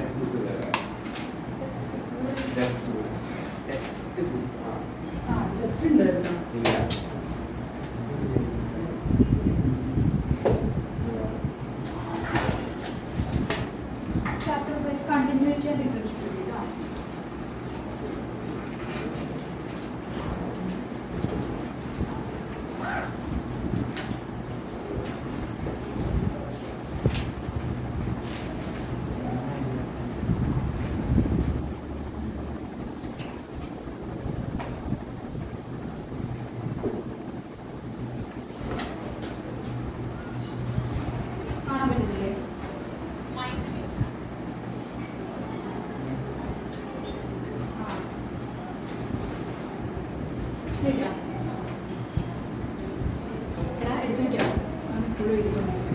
Text book text book test ഉണ്ടായിരുന്നു ഇല്ല chapter wise continuity and differentiability. കാണാൻ പറ്റുന്നില്ലേ? ശരിയാ. എടാ എടുത്ത് വെക്കാം. ഞാൻ ഇപ്പോഴും എഴുതിക്കൊണ്ടിരിക്കാം.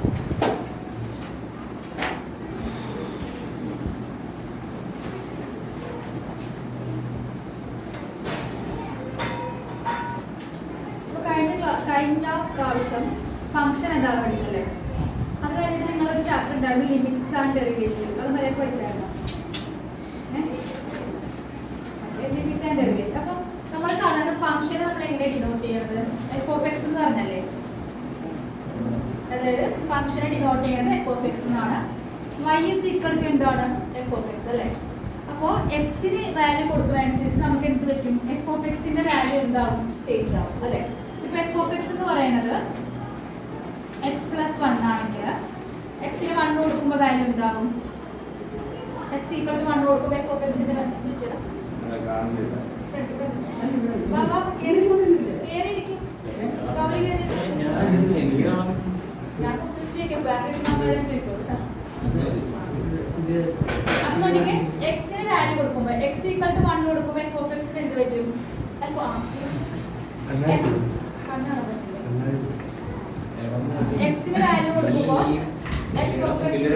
അപ്പോൾ കഴിഞ്ഞ പ്രാവശ്യം ഫംഗ്ഷൻ എന്താണ് പഠിച്ചല്ലേ? അത് കഴിഞ്ഞിട്ട് നിങ്ങളൊരു ചാപ്റ്റർ ഉണ്ടായിരുന്നു ലിമിറ്റ്സ് ആൻഡ് ഡെറിവേറ്റീവ്. അത് മര്യാദ പഠിച്ചായിരുന്നു. Limit and derivative. അപ്പോൾ നമ്മൾ സാധാരണ ഫംഗ്ഷനെ നമ്മൾ എങ്ങനെ ഡിനോട്ട് ചെയ്യുന്നത്? എഫ് ഓഫ് എക്സ് എന്ന് പറഞ്ഞല്ലേ? അതായത് ഫംഗ്ഷനെ ഡിനോട്ട് ചെയ്യുന്നത് എഫ് ഓഫ് എക്സ് എന്നാണ്. y ഈസ് ഈക്വൽ ടു എന്താണ്? എഫ് ഓഫ് എക്സ് അല്ലേ? അപ്പോൾ എക്സിന് വാല്യൂ കൊടുക്കുന്നതനുസരിച്ച് നമുക്ക് എന്ത് പറ്റും? എഫ് ഓഫ് എക്സിന്റെ വാല്യൂ എന്താവും? ചേഞ്ച് ആവും അല്ലേ? ഇപ്പോൾ എഫ് ഓഫ് എക്സ് എന്ന് പറയുന്നത് എക്സ് പ്ലസ് 1 ആണെങ്കിൽ എക്സിന് 1 കൊടുക്കുമ്പോൾ വാല്യൂ എന്താകും? എക്സ് ഈക്വൽ ടു 1 കൊടുക്കുമ്പോൾ എഫ് ഓഫ് എക്സിന്റെ വാല്യൂ എക്സിന് വാല്യൂ കൊടുക്കുമ്പോൾ എക്സ് ഈക്വൽ ടു 1 കൊടുക്കുമ്പോൾ എഫ് ഓഫ് എക്സിന് എന്ത് പറ്റും? എക്സിന് വാല്യൂ കൊടുക്കുമ്പോൾ എഫ് ഓഫ് എക്സ്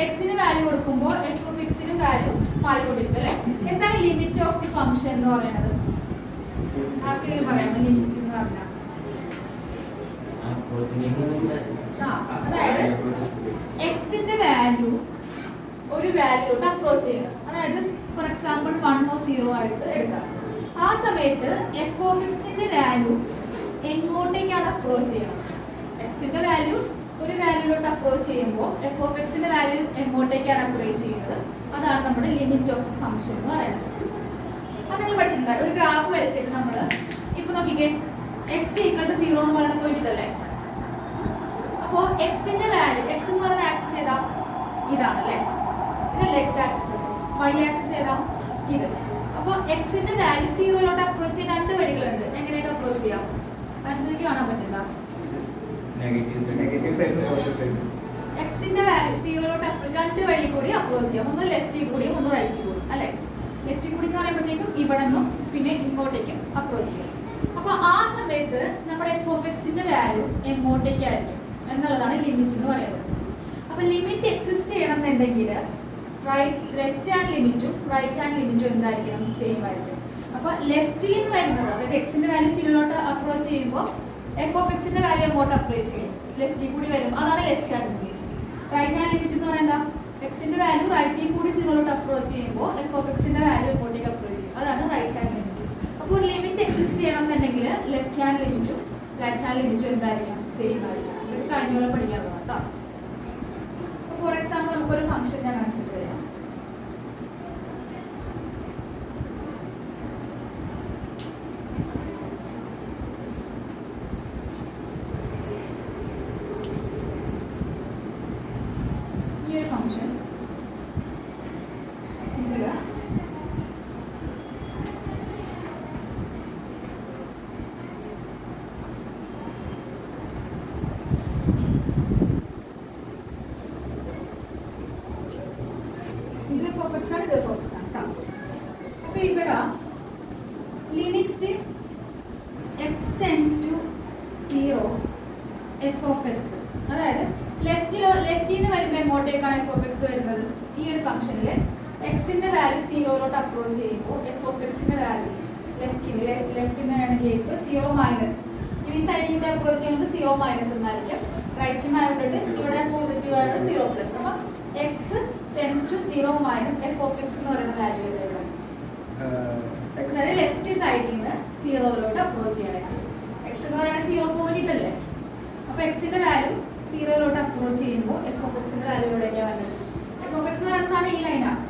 എക്സിന് വാല്യൂ കൊടുക്കുമ്പോൾ എഫ് ഓഫ് എക്സിന് വാല്യൂ മാറിക്കൊണ്ടിരിക്കും അല്ലേ? എന്താണ് ലിമിറ്റ് ഓഫ് ദി ഫംഗ്ഷൻ എന്ന് പറയുന്നത്? ആർക്കെങ്കിലും പറയാമോ ലിമിറ്റ് എന്ന് പറഞ്ഞാൽ? അതായത് എക്സിന്റെ വാല്യൂ ഒരു വാല്യൂലോട്ട് അപ്രോച്ച് ചെയ്യണം. അതായത് ഫോർ എക്സാമ്പിൾ 1 or 0 ആയിട്ട് എടുക്കാം. ആ സമയത്ത് എഫ് ഓഫ് എക്സിന്റെ വാല്യൂ എങ്ങോട്ടേക്കാണ് അപ്രോച്ച് ചെയ്യണം? എക്സിന്റെ വാല്യൂ ഒരു വാല്യൂലോട്ട് അപ്രോച്ച് ചെയ്യുമ്പോൾ എഫ് ഓഫ് എക്സിന്റെ വാല്യൂ എങ്ങോട്ടേക്കാണ് അപ്രോച്ച് ചെയ്യുന്നത്? അതാണ് നമ്മുടെ ലിമിറ്റ് ഓഫ് ദി ഫംഗ്ഷൻ എന്ന് പറയുന്നത്. അത് നിങ്ങൾ പഠിച്ചിട്ടുണ്ടായി. ഒരു ഗ്രാഫ് വരച്ചിട്ട് നമ്മൾ ഇപ്പൊ നോക്കിക്കേ, എക്സ് ഈക്വൽ ടു 0 എന്ന് പറയുന്ന പോയിന്റ് ഇതല്ലേ? അപ്പോൾ എക്സിന്റെ വാല്യൂ, എക്സ് എന്ന് പറയുന്ന ആക്സിസ് ഏതാ? ഇതാണല്ലേ? ഇതല്ലേ എക്സ് ആക്സിസ്? വൈ ആക്സിസ് ഏതാ? ഇത്. അപ്പോൾ എക്സിന്റെ വാല്യൂ 0ലോട്ട് അപ്രോച്ച് ചെയ്യാൻ 2 വഴികളുണ്ട്. എങ്ങനെയൊക്കെ അപ്രോച്ച് ചെയ്യാം? അടുത്തേക്ക് കാണാൻ പറ്റില്ല. എക്സിന്റെ വാല്യൂ 0ലോട്ട് 2 വഴി കൂടി അപ്രോച്ച് ചെയ്യാം. ഒന്ന് ലെഫ്റ്റിൽ കൂടിയും ഒന്ന് റൈറ്റിൽ കൂടി അല്ലെ? ലെഫ്റ്റിൽ കൂടി എന്ന് പറയുമ്പോഴത്തേക്കും ഇവിടെ നിന്നും പിന്നെ ഇങ്ങോട്ടേക്കും അപ്രോച്ച് ചെയ്യാം. അപ്പൊ ആ സമയത്ത് നമ്മുടെ എഫ് ഓഫ് എക്സിന്റെ വാല്യൂ എങ്ങോട്ടേക്കായിരിക്കും എന്നുള്ളതാണ് ലിമിറ്റ് എന്ന് പറയുന്നത്. അപ്പൊ ലിമിറ്റ് എക്സിസ്റ്റ് ചെയ്യണം എന്നുണ്ടെങ്കിൽ ലെഫ്റ്റ് ഹാൻഡ് ലിമിറ്റും റൈറ്റ് ഹാൻഡ് ലിമിറ്റും എന്തായിരിക്കണം? സെയിം ആയിരിക്കും. അപ്പൊ ലെഫ്റ്റിൽ നിന്ന് വരുന്നത്, അതായത് എക്സിന്റെ വാല്യൂ 0ലോട്ട് അപ്രോച്ച് ചെയ്യുമ്പോൾ എഫ് ഓഫ് എക്സിന്റെ വാല്യൂ അങ്ങോട്ട് അപ്രോച്ച് ചെയ്യും, ലെഫ്റ്റിൽ കൂടി വരും. അതാണ് left hand limit. Right hand limit എന്ന് പറയുന്നത് എക്സിന്റെ വാല്യൂ റൈറ്റിൽ കൂടി 0ലോട്ട് അപ്രോച്ച് ചെയ്യുമ്പോൾ എഫ് ഓഫ് എക്സിന്റെ വാല്യൂ ഇങ്ങോട്ടേക്ക് അപ്രോച്ച് ചെയ്യും. അതാണ് റൈറ്റ് ഹാൻഡ് ലിമിറ്റ്. അപ്പോൾ ഒരു ലിമിറ്റ് എക്സിസ്റ്റ് ചെയ്യണം എന്നുണ്ടെങ്കിൽ ലെഫ്റ്റ് ഹാൻഡ് ലിമിറ്റും റൈറ്റ് ഹാൻഡ് ലിമിറ്റും എന്തായിരിക്കും? സെയിം ആയിരിക്കും. ഇത് കഴിഞ്ഞോളം പഠിക്കാറുണ്ട് കേട്ടോ. ഫോർ എക്സാമ്പിൾ നമുക്കൊരു ഫംഗ്ഷൻ ഞാൻ കൺസിഡർ ചെയ്യാം. ഈ ഒരു ഫംഗ്ഷൻ ഇതില് ഇത് ഫോക്കസ് ആണ്, ഇത് ഫോക്കസ് ആണ് കേട്ടോ. അപ്പൊ ഇവിടെ limit x tends to 0 f of x, അതായത് ലെഫ്റ്റിൽ നിന്ന് വരുമ്പോൾ എങ്ങോട്ടേക്കാണ് എഫ് ഓഫ് എക്സ് വരുന്നത്? ഈ ഒരു ഫംഗ്ഷനിൽ എക്സിന്റെ വാല്യൂ 0ലോട്ട് അപ്രോച്ച് ചെയ്യുമ്പോൾ എഫ് ഓഫ് എക്സിന്റെ വാല്യൂ ലെഫ്റ്റിൽ നിന്ന് വേണമെങ്കിൽ 0 മൈനസ് ഈ സൈഡിൽ കൂടെ അപ്രോച്ച് ചെയ്യുമ്പോൾ 0 മൈനസ് എന്നായിരിക്കും. റൈറ്റിൽ നിന്ന് ആയതുകൊണ്ട് ഇവിടെ പോസിറ്റീവ് ആയിട്ട് 0 പ്ലസ്. അപ്പം x tends to 0 minus f of x എന്ന് പറയുന്ന വാല്യൂ ഇവിടെ. അതായത് ലെഫ്റ്റ് സൈഡിൽ നിന്ന് 0 അപ്രോച്ച് ചെയ്യണം. എക്സ് എന്ന് പറയുന്നത് 0 പോയിന്റ് ഇതല്ലേ. അപ്പോൾ എക്സിന്റെ വാല്യൂ 0 അപ്രോച്ച് ചെയ്യുമ്പോൾ എഫ് ഓഫ് എക്സിന്റെ വാല്യൂ എവിടേക്കാണ് വരുന്നത്? എഫ് ഓഫ് എക്സ് എന്ന് പറയുന്ന സാധനം ഈ ലൈനാണ്.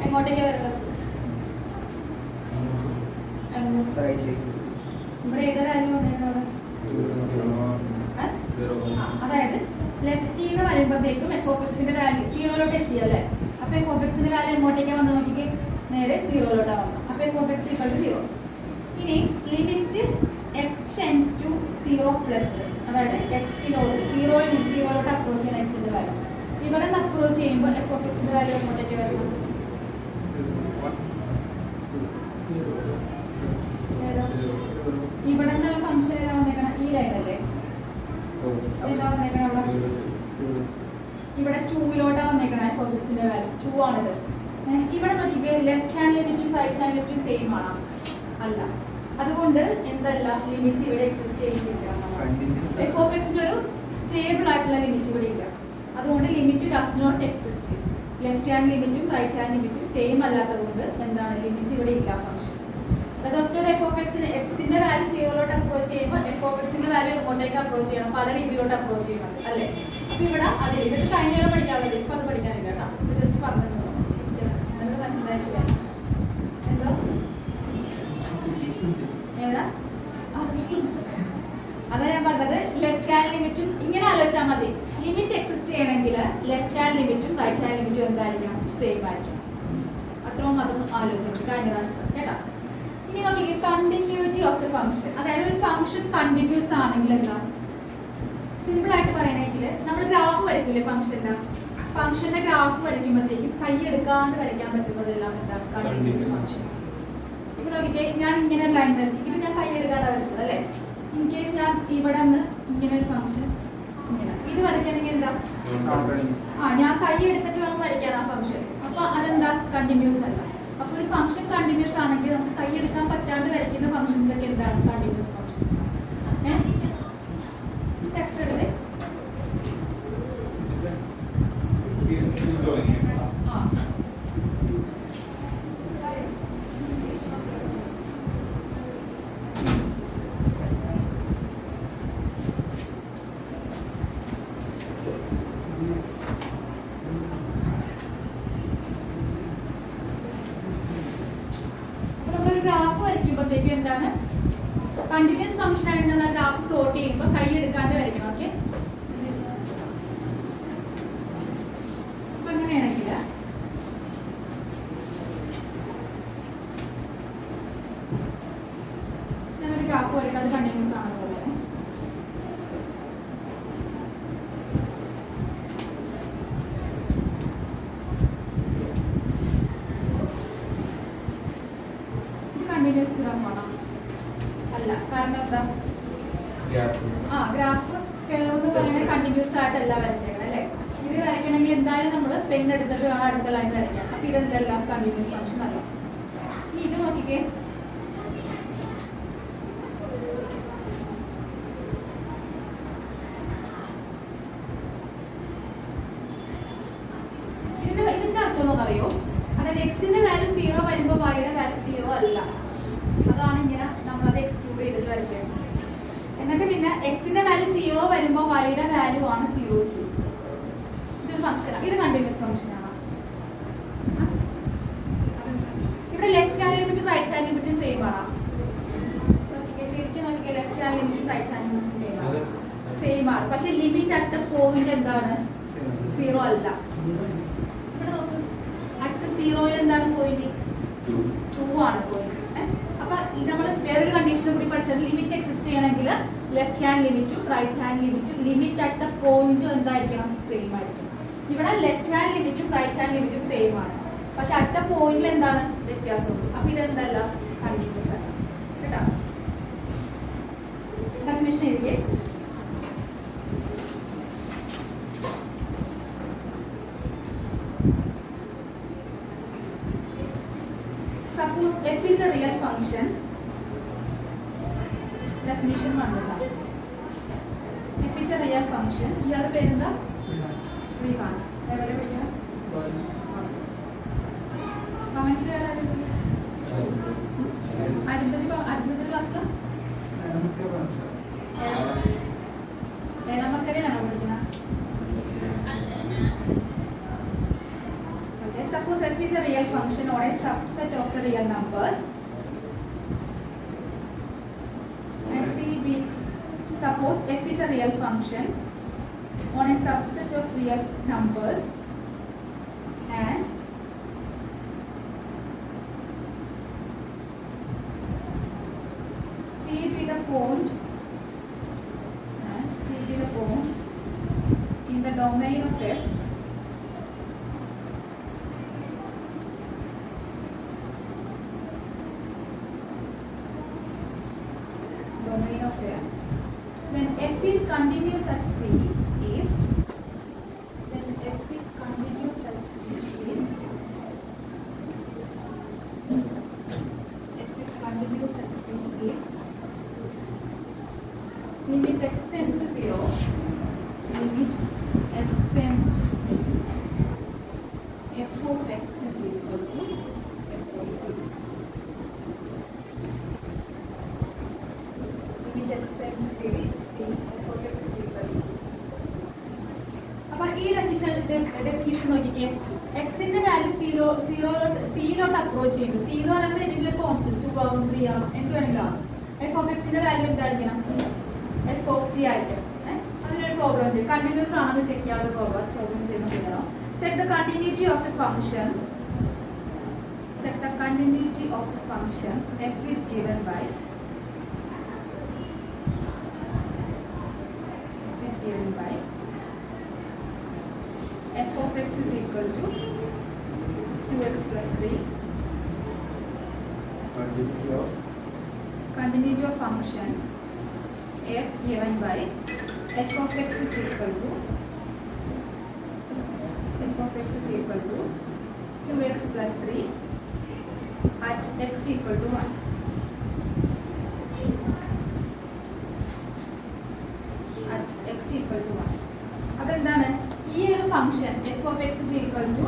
എങ്ങോട്ടേക്കാണ് വരുന്നത്? ഇവിടെ ഏത് വാല്യൂ വന്നേക്കുന്നത്? അതായത് ലെഫ്റ്റിൽ നിന്ന് വരുമ്പോഴത്തേക്കും എഫ് ഓഫ് എക്സിന്റെ വാല്യൂ 0 എത്തിയല്ലേ. അപ്പൊ എഫ് ഓഫ് എക്സിന്റെ വാല്യൂ എങ്ങോട്ടേക്കാണ് വന്ന് നോക്കിക്കേ, നേരെ 0 വന്നു. അപ്പൊ f of x equal to 0. ഇനി limit x tends to 0 plus, അതായത് എക്സിലോട്ട് 0 അപ്രോച്ച് ചെയ്യുന്ന എക്സിന്റെ വാല്യൂ ഇവിടെ നിന്ന് അപ്രോച്ച് ചെയ്യുമ്പോൾ എഫ് ഓഫ് എക്സിന്റെ വാല്യൂ എങ്ങോട്ടേക്ക് വരുന്നത്? ഇവിടെ നിന്നുള്ള ഫംഗ്ഷൻ ഏതാ വന്നേക്കണം? ഈ ലൈൻ അല്ലേ. എന്താ വന്നേക്കണം അവിടെ? ഇവിടെ 2 വന്നേക്കണം. എഫ് ഓഫ് എക്സിന്റെ വാല്യൂ 2 ആണിത്. ഇവിടെ നോക്കിക്കേ, ലെഫ്റ്റ് ഹാൻഡ് ലിമിറ്റും റൈറ്റ് ഹാൻഡ് ലിമിറ്റും സെയിം ആണോ? അല്ല. അതുകൊണ്ട് എന്തല്ല, ലിമിറ്റ് ഇവിടെ എക്സിസ്റ്റ് ചെയ്യുന്നില്ല. എഫ് ഓഫ് എക്സിന് ഒരു സ്റ്റേബിൾ ആയിട്ടുള്ള ലിമിറ്റ് ഇവിടെ ഇല്ല. അതുകൊണ്ട് limit does not exist. Left hand ലിമിറ്റും റൈറ്റ് ഹാൻഡ് ലിമിറ്റും സെയിം അല്ലാത്തതുകൊണ്ട് എന്താണ്, ലിമിറ്റ് ഇവിടെ ഇല്ല ഫംഗ്ഷൻ. അതൊക്കെ എഫ് ഓഫ് എക്സിന് എക്സിന്റെ വാല്യൂ 0 അപ്രോച്ച് ചെയ്യുമ്പോൾ എഫ് ഓഫ് എക്സിന്റെ വാല്യൂ എങ്ങോട്ടേക്ക് അപ്രോച്ച് ചെയ്യണം? പല രീതിയിലോട്ട് അപ്രോച്ച് ചെയ്യണം അല്ലേ. അപ്പൊ ഇവിടെ അതിൽ ഇതൊക്കെ കഴിഞ്ഞ പഠിക്കാനുള്ളത്, ഇപ്പൊ അത് പഠിക്കാനില്ല കേട്ടോ. ജസ്റ്റ് പറഞ്ഞു മനസ്സിലായിട്ടില്ല. എന്തോ ഏതാ? അതാ ഞാൻ പറഞ്ഞത്, ലെഫ്റ്റ് ഹാൻഡ് ലിമിറ്റും ഇങ്ങനെ ആലോചിച്ചാൽ മതി. ലിമിറ്റ് എക്സിസ്റ്റ് ചെയ്യണമെങ്കിൽ ലെഫ്റ്റ് ഹാൻഡ് ലിമിറ്റും റൈറ്റ് ഹാൻഡ് ലിമിറ്റും എന്തായിരിക്കണം? സെയിം ആയിരിക്കണം. അത്രയും അതൊന്നും ആലോചിച്ചു കഴിഞ്ഞ പ്രാവശ്യത്തെ കേട്ടോ. ഇനി നോക്കിക്കേ, കണ്ടിന്യൂറ്റി ഓഫ് ദ ഫംഗ്ഷൻ. അതായത് ഒരു ഫംഗ്ഷൻ കണ്ടിന്യൂസ് ആണെങ്കിൽ എന്താ? സിമ്പിൾ ആയിട്ട് പറയണമെങ്കിൽ നമ്മൾ ഗ്രാഫ് വരയ്ക്കില്ലേ ഫംഗ്ഷന്റെ ഗ്രാഫ് വരയ്ക്കുമ്പോഴത്തേക്കും കൈ എടുക്കാണ്ട് വരയ്ക്കാൻ പറ്റുന്നതെല്ലാം എന്താണ്? Continuous function. ഇപ്പൊ നോക്കിക്കേ, ഞാൻ ഇങ്ങനെ ഒരു ലൈൻ വരച്ചു, ഇത് ഞാൻ കൈ എടുക്കാണ്ട് വരച്ചത് അല്ലേ. ഇൻ കേസ് ഞാൻ ഇവിടെ നിന്ന് ഇങ്ങനെ ഒരു ഫംഗ്ഷൻ ഇങ്ങനെ ഇത് വരയ്ക്കണമെങ്കിൽ എന്താ? ഞാൻ കൈ എടുത്തിട്ട് വേണം വരയ്ക്കാൻ ആ ഫംഗ്ഷൻ. അപ്പൊ അതെന്താ? കണ്ടിന്യൂസ് അല്ല. അപ്പൊ ഒരു ഫംഗ്ഷൻ കണ്ടിന്യൂസ് ആണെങ്കിൽ നമുക്ക് കൈ എടുക്കാൻ പറ്റാണ്ട് വരയ്ക്കുന്ന ഫംഗ്ഷൻസ് ഒക്കെ എന്താണ്? Continuous functions. ടെക്സ്റ്റ് എടുത്ത് ഗ്രാഫ് വരയ്ക്കുമ്പോഴത്തേക്കും എന്താണ്? കണ്ടിന്യൂസ് ഫംഗ്ഷൻ ആണെങ്കിൽ ഗ്രാഫ് പ്ലോട്ട് ചെയ്യുമ്പോൾ കൈ എടുക്കാണ്ട് വരയ്ക്കണം. ഓക്കെ, അപ്പൊ അങ്ങനെയാണെങ്കിൽ ഞാനൊരു ഗ്രാഫ് വരയ്ക്കാം, അത് കണ്ടിന്യൂസ് ആണെന്ന് പറയാം. കണ്ടിന്യൂസ് ഗ്രാഫ് ആണോ? അല്ല. കാരണം എന്താ? ഗ്രാഫ് എന്ന് പറയുന്നത് കണ്ടിന്യൂസ് ആയിട്ടല്ല വരച്ചേക്കണം അല്ലേ. ഇത് വരയ്ക്കണമെങ്കിൽ എന്തായാലും നമ്മൾ പെൻ എടുത്തിട്ട് വേണം അടുത്ത ലൈൻ വരയ്ക്കാം. അപ്പൊ ഇതെന്തെല്ലാം കണ്ടിന്യൂസ് ഫംഗ്ഷൻ അല്ല. ഇത് നോക്കിക്കേ, ഇതിന്റെ അർത്ഥം എന്നറിയോ? അതായത് എക്സിന്റെ വാല്യൂ 0 വരുമ്പോൾ വൈയുടെ വാല്യൂ 0 അല്ല. അതാണ് ഇങ്ങനെ നമ്മളത് എക്സ്ക്ലൂഡ് ചെയ്തിട്ട് വരച്ചത്. എന്നിട്ട് പിന്നെ എക്സിന്റെ വാല്യൂ 0 വരുമ്പോൾ വൈയുടെ വാല്യൂ ആണ് 0 ഇത് ഫംഗ്ഷനാണ്. ഇത് കണ്ടിന്യൂസ് ഫംഗ്ഷനാണ്. ഇവിടെ ലെഫ്റ്റ് ഹാൻഡ് ലിമിറ്റും റൈറ്റ് ഹാൻഡ് ലിമിറ്റും സെയിം ആണ്. ശരിക്കും നോക്കിയാൽ ലെഫ്റ്റ് ഹാൻഡ് ലിമിറ്റും റൈറ്റ് ഹാൻഡ് ലിമിറ്റും സെയിം ആണ്. പക്ഷെ ലിമിറ്റ് അറ്റ് പോയിന്റ് എന്താണ്? 0 അല്ല. ഇവിടെ നോക്ക്, അറ്റ് 0 എന്താണ് പോയിന്റ്? 2 ആണ് പോയിന്റ്. അപ്പൊ നമ്മൾ വേറൊരു കണ്ടീഷനും കൂടി പഠിച്ചത്, ലിമിറ്റ് എക്സിസ്റ്റ് ചെയ്യണമെങ്കിൽ ലെഫ്റ്റ് ഹാൻഡ് ലിമിറ്റും റൈറ്റ് ഹാൻഡ് ലിമിറ്റും ലിമിറ്റ് അറ്റ് ദ പോയിന്റും എന്തായിരിക്കണം? സെയിം ആയിരിക്കും. ഇവിടെ ലെഫ്റ്റ് ഹാൻഡ് ലിമിറ്റും റൈറ്റ് ഹാൻഡ് ലിമിറ്റും സെയിം ആണ്. പക്ഷെ അറ്റ് ദ പോയിന്റിൽ എന്താണ് വ്യത്യാസമുണ്ട്? അപ്പൊ ഇതെന്തല്ല? കണ്ടിന്യൂസ് ആണ് കേട്ടോ. ഡെഫിനിഷൻ എഴുതിയേ. Suppose f is a real function definition വന്നില്ല. F is a real function. ഇയാളുടെ പേരെന്താ? റിഹാൻ. എവിടെ പഠിക്കണം? കമൻസിൽ വേറെ ആരും അടുത്ത ക്ലാസ്സിലാണ് ഏഴാമക്കരയിലാണോ പഠിക്കുന്നത്? Okay, suppose f is a real function or a subset of the real numbers. And suppose f is a real function on a subset of real numbers and C be the point in the domain of f then f is continuous at C if limit x tends to 0, limit x tends to C, f of x is equal to f of C. Limit x tends to 0, C, f of x is equal to C. അപ്പോൾ ഈ definition നോക്കിക്കേ. എക്സിന്റെ value സിയിലോട്ട് approach ചെയ്യുമ്പോൾ C എന്ന് പറയുന്നത് ഏതെങ്കിലും ഒരു constant 2 ആവും 3 ആവും എന്ത് വേണമെങ്കിലും ആവും. എഫ് ഓഫ് എക്സിന്റെ വാല്യൂ എന്തായിരിക്കണം? എഫ് ഓഫ് സി ആയിരിക്കണം. അതിനൊരു പ്രോബ്ലം ചെയ്യും. കണ്ടിന്യൂസ് ആണെന്ന് ചെക്ക് ചെയ്യാൻ പ്രോബ്ലം ചെയ്യുമ്പോൾ check the continuity of the function. Check the continuity of the function f is given by f of x is equal to 2x plus 3. Continuity of function f given by f of x is equal to 2x plus 3 at x equal to 1. At x equal to 1. അപ്പോൾ എന്താണ് ഈ ഒരു function f of x is equal to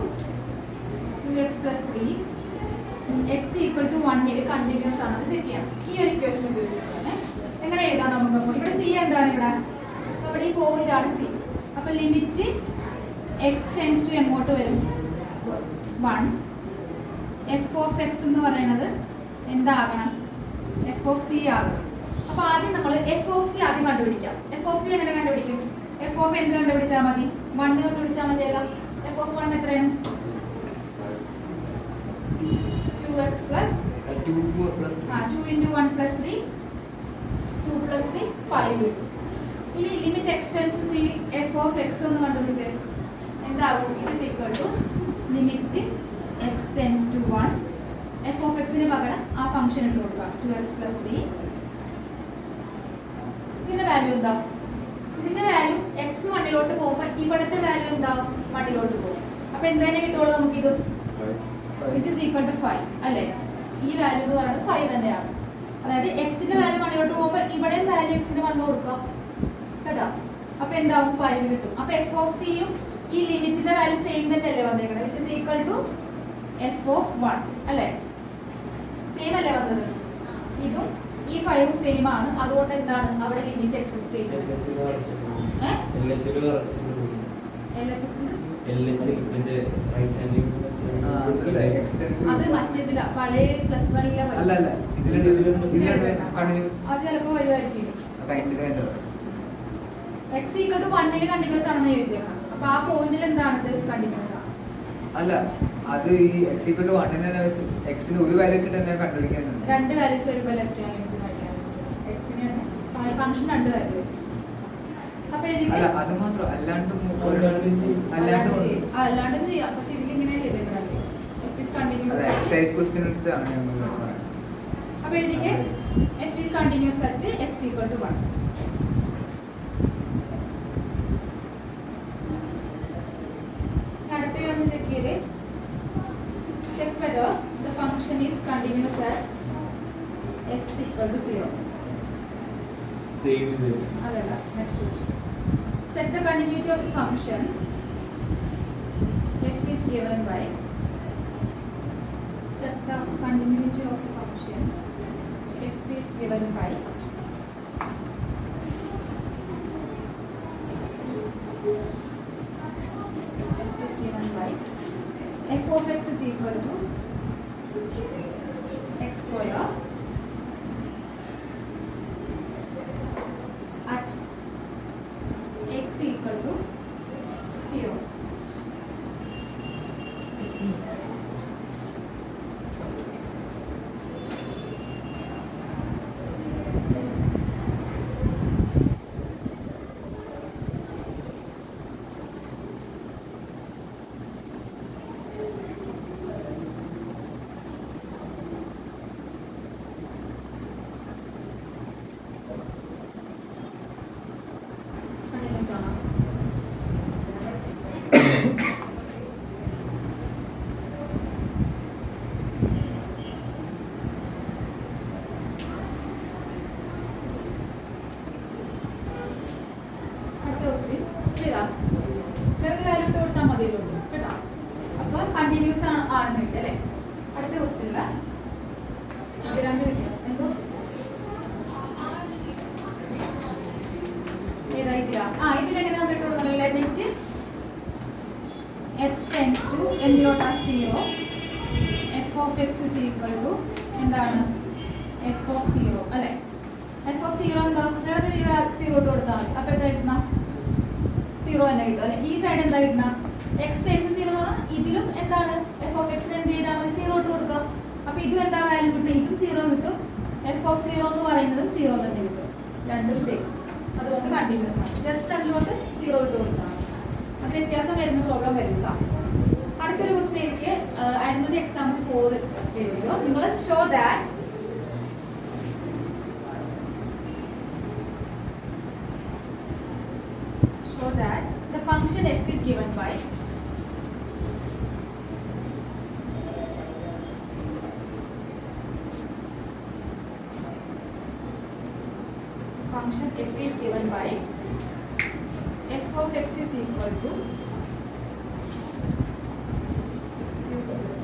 2x plus 3 x equal to 1 ൽ continuous ആണെന്ന് check ചെയ്യാം. ഈ ഒരു equation ഉപയോഗിച്ചിട്ടാണ്. എങ്ങനെ എഴുതാം നമുക്കപ്പോൾ? ഇവിടെ സി എന്താണ്? ഇവിടെ നമ്മുടെ ഈ പോയിന്റ് ആണ് സി. അപ്പോൾ ലിമിറ്റ് എക്സ് ടെൻസ് ടു എങ്ങോട്ട് വരും? 1. എഫ് ഓഫ് എക്സ് എന്ന് പറയുന്നത് എന്താകണം? എഫ് ഓഫ് സി ആകണം. അപ്പോൾ ആദ്യം നമ്മൾ എഫ് ഓഫ് സി ആദ്യം കണ്ടുപിടിക്കാം. എഫ് ഓഫ് സി എങ്ങനെ കണ്ടുപിടിക്കും? എഫ് ഓഫ് എന്ത് കണ്ടുപിടിച്ചാൽ മതി? 1 കണ്ടുപിടിച്ചാൽ മതിയല്ലോ. എഫ് ഓഫ് 1 എത്രയാണ്? 2x plus 2 into 1 plus 3 2 plus 3 5. ഇനി limit x tends to c f of x ഒന്ന് കണ്ടുപിടിച്ചേ. എന്താകും? It is equal to limit x tends to 1 f of എക്സിന് പകരം ആ ഫംഗ്ഷൻ ഇട്ട് കൊടുക്കാം 2x plus 3. ഇതിന്റെ വാല്യൂ എന്താ? ഇതിന്റെ വാല്യൂ എക്സ് 1 പോകുമ്പോൾ ഇവിടുത്തെ വാല്യൂ എന്താ? 1 പോകും. അപ്പോൾ എന്തായാലും കിട്ടുള്ളൂ നമുക്ക് ഇത് ഇറ്റ് ഈസ് ഈക്വൽ ടു 5 അല്ലേ? ഈ വാല്യൂ എന്ന് പറയുന്നത് 5 തന്നെയാണ്. അതായത് എക്സിന്റെ വാല്യൂ 1 പോകുമ്പോൾ ഇവിടെയും വാല്യൂ എക്സിന് 1 കൊടുക്കാം കേട്ടോ. അപ്പോൾ എന്താവും? 5 കിട്ടും. അപ്പോൾ എഫ് ഓഫ് സിയും ഈ ലിമിറ്റിന്റെ വാല്യൂ സെയിം തന്നെയല്ലേ വന്നേക്കുന്നത്? Which is equal to f of 1 അല്ലേ? സെയിം അല്ലേ വന്നത്? ഇതും ഈ 5ഉം സെയിം ആണ്. അതുകൊണ്ട് എന്താണ് അവിടെ ലിമിറ്റ് എക്സിസ്റ്റ് ചെയ്യുന്നത്? അത് മറ്റേതില പഴയ +1 അത് ചിലപ്പോൾ വരുമായിരിക്കും. എക്സ് ഈക്വൽ ടു 1 കണ്ടിന്യൂസ് ആണെന്ന് ചോദിച്ചേക്കണം. അപ്പൊ ആ പോയിന്റിൽ എന്താണത്? കണ്ടിന്യൂസ് ആണ്. അല്ല, അത് ഈ x = 1 തന്നെ വെച്ച് x ന് ഒരു വാല്യൂ വെച്ചിട്ട് തന്നെ കണ്ടുപിടിക്കാനുണ്ട്. രണ്ട് വാല്യൂസ് വരുമ്പോൾ ലെഫ്റ്റ് ഹാൻഡ് ലിമിറ്റ് മാറ്റാൻ x ന് ഫംഗ്ഷൻ രണ്ട് വാല്യൂ. അപ്പോൾ അല്ല, അത് മാത്രം അല്ലാണ്ടും ചെയ്യാം. പക്ഷെ ഇതിൽ ഇങ്ങനെ ലഭിക്കുന്നുണ്ട് f is continuous. Exercise question എടുത്താണ് നമ്മൾ പറയുന്നത്. അപ്പോൾ എഴുതിക്കേ f is continuous at x = 1. Check whether the function is continuous at x = 0. അതല്ല next question. Check the continuity of the function f is given by. Check the continuity of the function f is given by. F is given by f of x is equal to x square at x equal to 0. Continuous ആണോ? അടുത്ത question ചെയ്താ വേറെ value ഇട്ട് കൊടുത്താൽ മതിയല്ലോ കേട്ടോ. അപ്പോൾ continuous ആണെന്ന് വെക്കാം അല്ലേ. അടുത്ത ക്വസ്റ്റ്യനില് എന്തോ ഏതായിട്ടില്ല. ഇതിലെങ്ങനെ നമ്മൾ ഇട്ട് കൊടുക്കണം? ലിമിറ്റ് x ടെൻസ് ടു എന്തിലോട്ടാ 0 f of x is equal to എന്താണ് f of 0 അല്ലേ. f of 0 എന്താ വേറെ 0 ഇട്ട് കൊടുത്താൽ മതി. അപ്പോൾ എന്താ കിട്ടണം? 0 തന്നെ കിട്ടും അല്ലേ. ഈ സൈഡ് എന്താ കിട്ടണം? x ടെൻസ് 0 എന്ന് പറഞ്ഞാൽ ഇതിലും എന്താണ് f of x എന്ത് ചെയ്താൽ മതി? 0 ഇട്ട് കൊടുക്കുക. അപ്പോൾ ഇതും എന്താ വാല്യൂ കിട്ടും? ഇതും 0 കിട്ടും. f of 0 എന്ന് പറയുന്നതും 0 തന്നെ കിട്ടും. രണ്ടും സെയിം. അതുകൊണ്ട് കണ്ടിന്യൂസ് ആണ്. ജസ്റ്റ് അതിലോട്ട് 0 ഇട്ട് കൊടുത്താൽ അത് വ്യത്യാസം വരുന്ന പ്രോബ്ലം വരില്ല. അടുത്തൊരു ക്വസ്റ്റ്യൻ എനിക്ക് അടുത്തത് എക്സാമ്പിൾ 4 എഴുതിയോ. നിങ്ങൾ show that the function f is given by function f is given by f of x is equal to x cube plus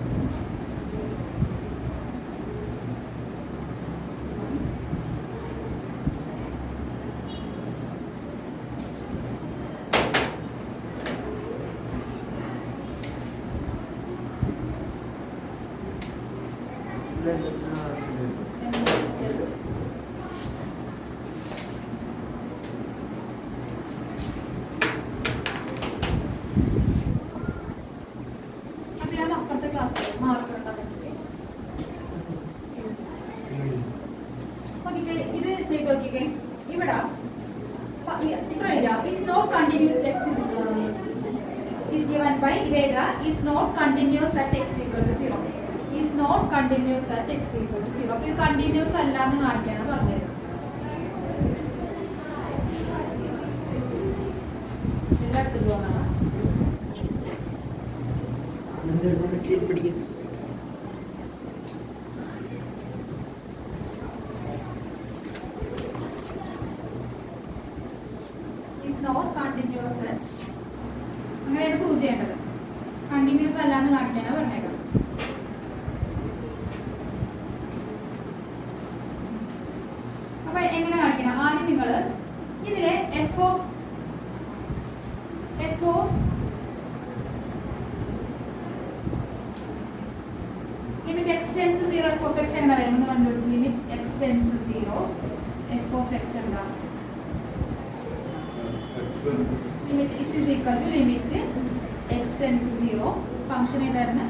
അപ്പുറത്തെ ക്ലാസ്സിൽ മാർക്ക് ഇത് ചെയ്ത് നോക്കിക്കേ. ഇവിടെ ഇത്ര എഴുതാ is not continuous x is given by ഇതേതാ is not continuous at x equal to 0. Is not continuous at x equal to 0. അപ്പോൾ ഇത് കണ്ടിന്യൂസ് അല്ല എന്ന് കാണിക്കാനാണ് പറഞ്ഞത്. എല്ലായിടത്തും പോകണം. ഈസ് നോട്ട് കണ്ടിന്യൂസ് അറ്റ് അങ്ങനെയാണ് പ്രൂവ് ചെയ്യേണ്ടത്. കണ്ടിന്യൂസ് അല്ല എന്ന് കാണിക്കാനാണ് പറഞ്ഞേക്കാം. അപ്പൊ എങ്ങനെ കാണിക്കണം? ആദ്യം നിങ്ങൾ ഇതിലെ f of limit x tends to 0 f of x എങ്ങനെ വരും എന്ന് കണ്ടുപിടിച്ച് limit x tends to 0 f of x എന്താ? limit x is equal to limit x tends to 0 function ഏതായിരുന്നു?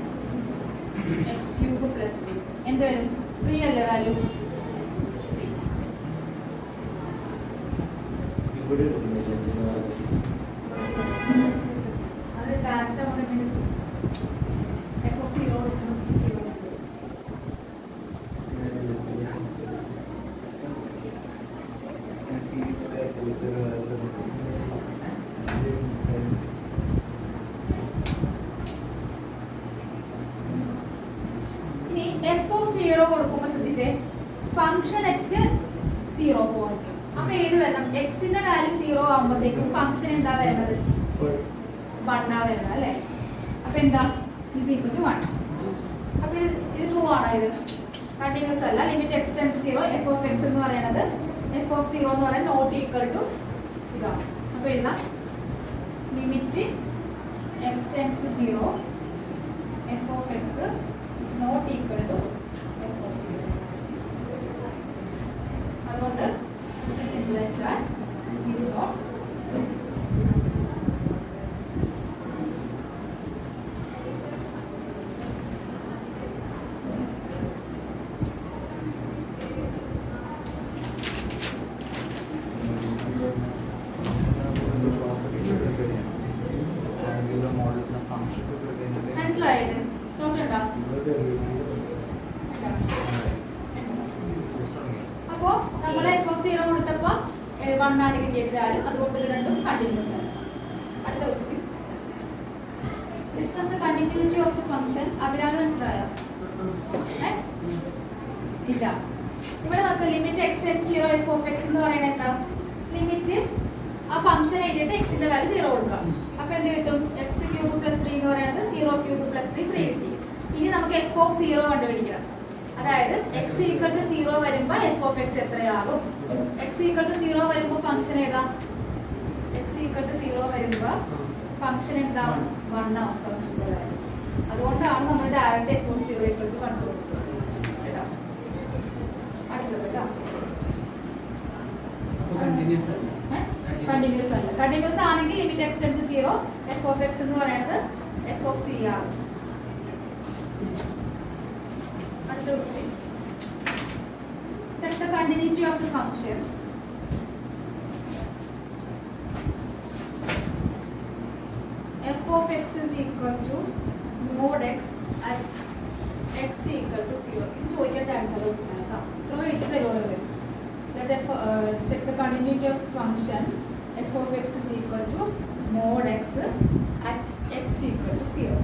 x cube plus 3 എന്ത് വരും? 3 അല്ലേ വാല്യൂ? അത് ഡയറക്റ്റ് നമുക്ക് f of 0 ഇനി f of 0 കൊടുക്കുമ്പോൾ ശ്രദ്ധിച്ചേ ഫംഗ്ഷൻ x 0 പോയിന്റ് അപ്പൊ ഏത് വരണം? എക്സിന്റെ വാല്യൂ 0 ആകുമ്പോഴത്തേക്കും ഫംഗ്ഷൻ എന്താ വരുന്നത്? 1 ആ വരുന്നത് അല്ലേ? അപ്പൊ എന്താ? Is equal to 1. അപ്പൊ ഇത് ട്രൂ ആണോ? ഇത് കണ്ടിന്യൂസ് അല്ല. Limit x tends to 0 f of x എന്ന് പറയുന്നത് എഫ് ഓഫ് 0 എന്ന് പറയുന്നത് നോട്ട് ഈക്വൽ ടു ഇതാണ്. അപ്പൊ എഴുതാം limit x tends to 0 f of x is not equal to f of 0. അതുകൊണ്ട് simple as that it is not മനസ്സിലായത്? നോട്ടുണ്ടോ? അപ്പോ നമ്മൾ എഫ് ഓഫ് 0 കൊടുത്തപ്പോ 1 ആണ് കിട്ടിയത് വാല്യൂ. അതുകൊണ്ട് ഇത് രണ്ടും കണ്ടിന്യൂസ് ആണ്. അടുത്ത question discuss the continuity of the function. Abhirami മനസ്സിലായോ? ഇല്ല. ഇവിടെ നമുക്ക് limit x tends 0 f of x എന്ന് പറയുന്നത് എന്താ? ലിമിറ്റ് ആ ഫംഗ്ഷൻ എഴുതിയിട്ട് എക്സിന്റെ വാല്യൂ 0 കൊടുക്കാം. അപ്പൊ എന്ത് കിട്ടും? എക്സ് ക്യൂബ് പ്ലസ് 3 എന്ന് പറയുന്നത് 0 ക്യൂബ് പ്ലസ് 3 3 കിട്ടി. ഇനി നമുക്ക് എഫ് ഓഫ് 0 കണ്ടുപിടിക്കണം. അതായത് എക്സ് ഈക്വൽ ടു 0 വരുമ്പോൾ എഫ് ഓഫ് എക്സ് എത്രയാകും? എക്സ് ഈക്വൽ ടു 0 വരുമ്പോൾ ഫംഗ്ഷൻ ഏതാ? എക്സ് ഈക്വൽ ടു 0 വരുമ്പോൾ ഫംഗ്ഷൻ എന്താ? 1 ആവും ഫംഗ്ഷന്റെ വാല്യൂ. അതുകൊണ്ടാണ് നമ്മൾ direct f of 0 equal to കണ്ടുപിടിക്കുന്നത്. അടുത്തത് കേട്ടോ. കണ്ടിന്യൂസ് അല്ല. കണ്ടിന്യൂസ് ആണെങ്കിൽ limit x tends to 0 f of x എന്ന് പറയുന്നത് എഫ് ഓഫ് സി ആണ്. Check the continuity of the function. F of x is equal to mod x at x equal to 0. ഇത് ചോദിക്കാൻ ചാൻസ് ഉള്ള question ആണ് കേട്ടോ. ഇത്ര എഴുതി തരുള്ളൂ ഇവർ. Let check the continuity of the function. F of x is equal to mod x at x equal to 0.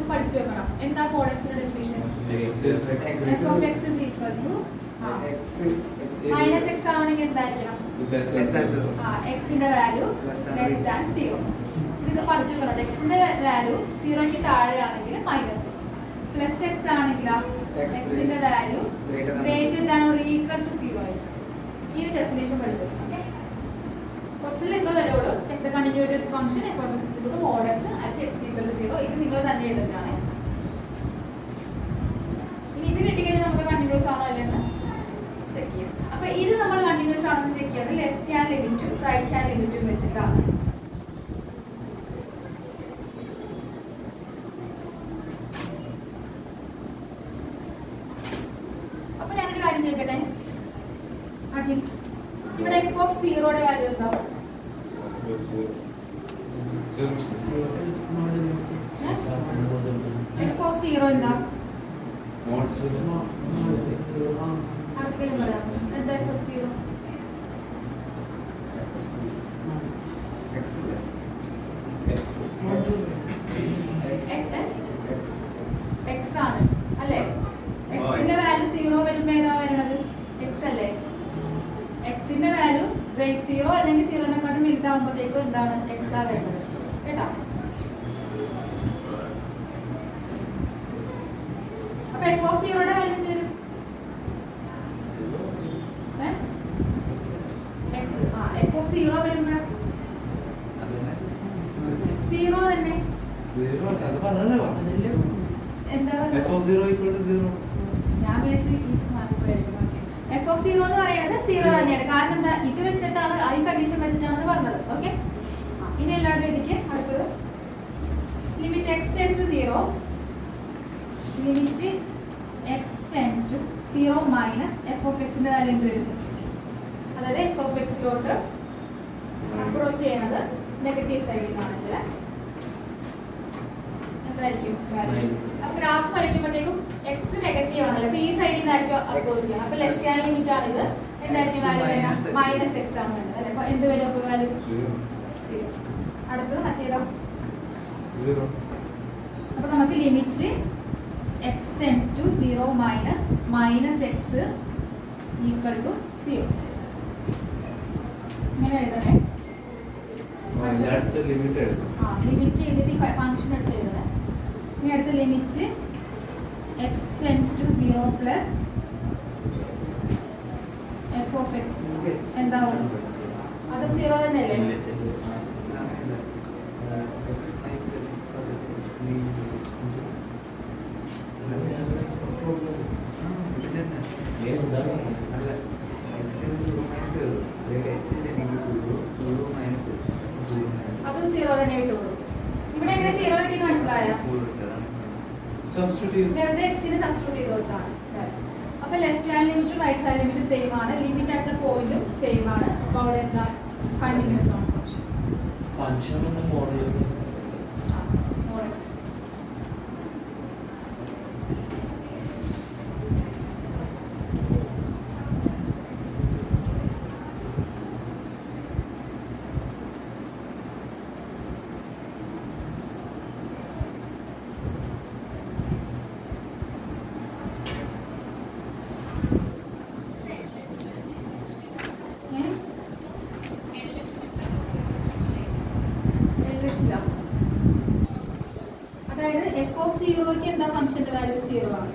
പഠിച്ചു വെക്കണം. എന്താ കോഡെക്സിന്റെ definition? F of x is equal to minus x ആവണമെങ്കിൽ എന്തായിരിക്കണം? എക്സിന്റെ വാല്യൂ ലെസ് ദാൻ 0. ഇത് പഠിച്ചു വെക്കണം. എക്സിന്റെ വാല്യൂ 0ക്ക് താഴെയാണെങ്കിൽ മൈനസ് എക്സ്, പ്ലസ് എക്സ് ആണെങ്കിൽ എക്സിന്റെ value greater than or equal to 0 ആയിരിക്കും. ഈ ഡെഫിനിഷൻ പഠിച്ചു വെക്കണം. ഓക്കെ, ക്വസ്റ്റ്യൻ ഇത്ര തരുള്ളൂ. Check the continuity of function f of x equal to mod x at x equal to 0. ഇത് നിങ്ങൾ തന്നെ എഴുതുന്നതാണ്. ഇനി ഇത് കിട്ടിക്കഴിഞ്ഞാൽ നമുക്ക് കണ്ടിന്യൂസ് ആണോ അല്ലെന്ന് ചെക്ക് ചെയ്യാം. അപ്പൊ ഇത് നമ്മൾ കണ്ടിന്യൂസ് ആണോ എന്ന് ചെക്ക് ചെയ്യാൻ ലെഫ്റ്റ് ഹാൻഡ് ലിമിറ്റും റൈറ്റ് ഹാൻഡ് ലിമിറ്റും വെച്ചിട്ടാണ്. അപ്പൊ ഞാനൊരു കാര്യം ചോദിക്കട്ടെ. ആദ്യം ഇവിടെ എഫ് ഓഫ് 0യുടെ വാല്യൂ എന്താ? എഫ് ഓഫ് 0 എന്താ? എന്താ എഫ് ഓഫ് 0? എക്സ് ആണ് അല്ലേ? എക്സിന്റെ വാല്യൂ 0 വരുമ്പോ ഏതാ വരണത്? എക്സ് അല്ലേ? എക്സിന്റെ വാല്യൂ 0 അല്ലെങ്കിൽ 0നെക്കാട്ടും വലുതാവുമ്പോഴത്തേക്കും എന്താണ്? എക്സ് ആ വരുന്നത് കേട്ടോ. അപ്പൊ എഫ് ഓഫ് 0യുടെ വാല്യൂ എന്ത് വരും? എക്സ്. എഫ് ഓഫ് 0 വരുമ്പോഴാ 0 തന്നെ. എന്താ ഞാൻ എഫ് ഓഫ് 0 എന്ന് പറയുന്നത് 0 തന്നെയാണ്. കാരണം എന്താ? ഇത് വെച്ചിട്ടാണ്, ഈ കണ്ടീഷൻ വെച്ചിട്ടാണ് അത് പറഞ്ഞത്. ഓക്കെ, ഇനി എല്ലാവരുടെ എനിക്ക് അടുത്തത് limit x tends to 0 limit x tends to 0 minus f of എക്സിന്റെ വാല്യൂ എന്ത് വരും? അതായത് എഫ് ഓഫ് എക്സിലോട്ട് അപ്രോച്ച് ചെയ്യുന്നത് നെഗറ്റീവ് സൈഡിൽ നിന്നാണെങ്കിൽ എന്തായിരിക്കും വാല്യൂ? അപ്പൊ ഗ്രാഫ് വരയ്ക്കുമ്പോഴത്തേക്കും എക്സ് നെഗറ്റീവ് ആണല്ലോ. അപ്പൊ ഈ സൈഡിൽ നിന്നായിരിക്കും അപ്രോച്ച് ചെയ്യണം. അപ്പൊ ലെഫ്റ്റ് ഹാൻഡ് ലിമിറ്റ് ആണ് ഇത്. എന്തായിരിക്കും വാല്യൂ വരുന്നത്? മൈനസ് എക്സ് ആണ് വേണ്ടത് അല്ലെ? അപ്പൊ എന്ത് വരും? അപ്പൊ വാല്യൂ 0. അടുത്തത് മറ്റേതോ അപ്പോൾ നമുക്ക് limit x tends to 0 minus x equal to 0 ഇങ്ങനെ എഴുതണേ. ലിമിറ്റ് ചെയ്തിട്ട് ഈ ഫംഗ്ഷൻ എടുത്ത് എഴുതണേ. ഇനി അടുത്ത limit x tends to 0 plus f of x എന്താവും? അതും 0 തന്നെയല്ലേ? അതും 0 തന്നെ കിട്ടുള്ളൂ. ഇവിടെ എങ്ങനെ 0 കിട്ടിയെന്ന് മനസ്സിലായോ? വെറുതെ എക്സിന് സബ്സ്റ്റിറ്റ്യൂട്ട് ചെയ്ത് കൊടുത്താണ്. അപ്പോൾ ലെഫ്റ്റ് ഹാൻഡ് ലിമിറ്റും റൈറ്റ് ഹാൻഡ് ലിമിറ്റും സെയിം ആണ്. ലിമിറ്റ് അറ്റ് ദ പോയിന്റും സെയിം ആണ്. അപ്പോൾ അവിടെ എന്താ കണ്ടിന്യൂസ് ആണ് ഫംഗ്ഷൻ. അതായത് എഫ് ഓഫ് 0ക്ക് എന്താ ഫംഗ്ഷന്റെ വാല്യൂ 0 ആണ്.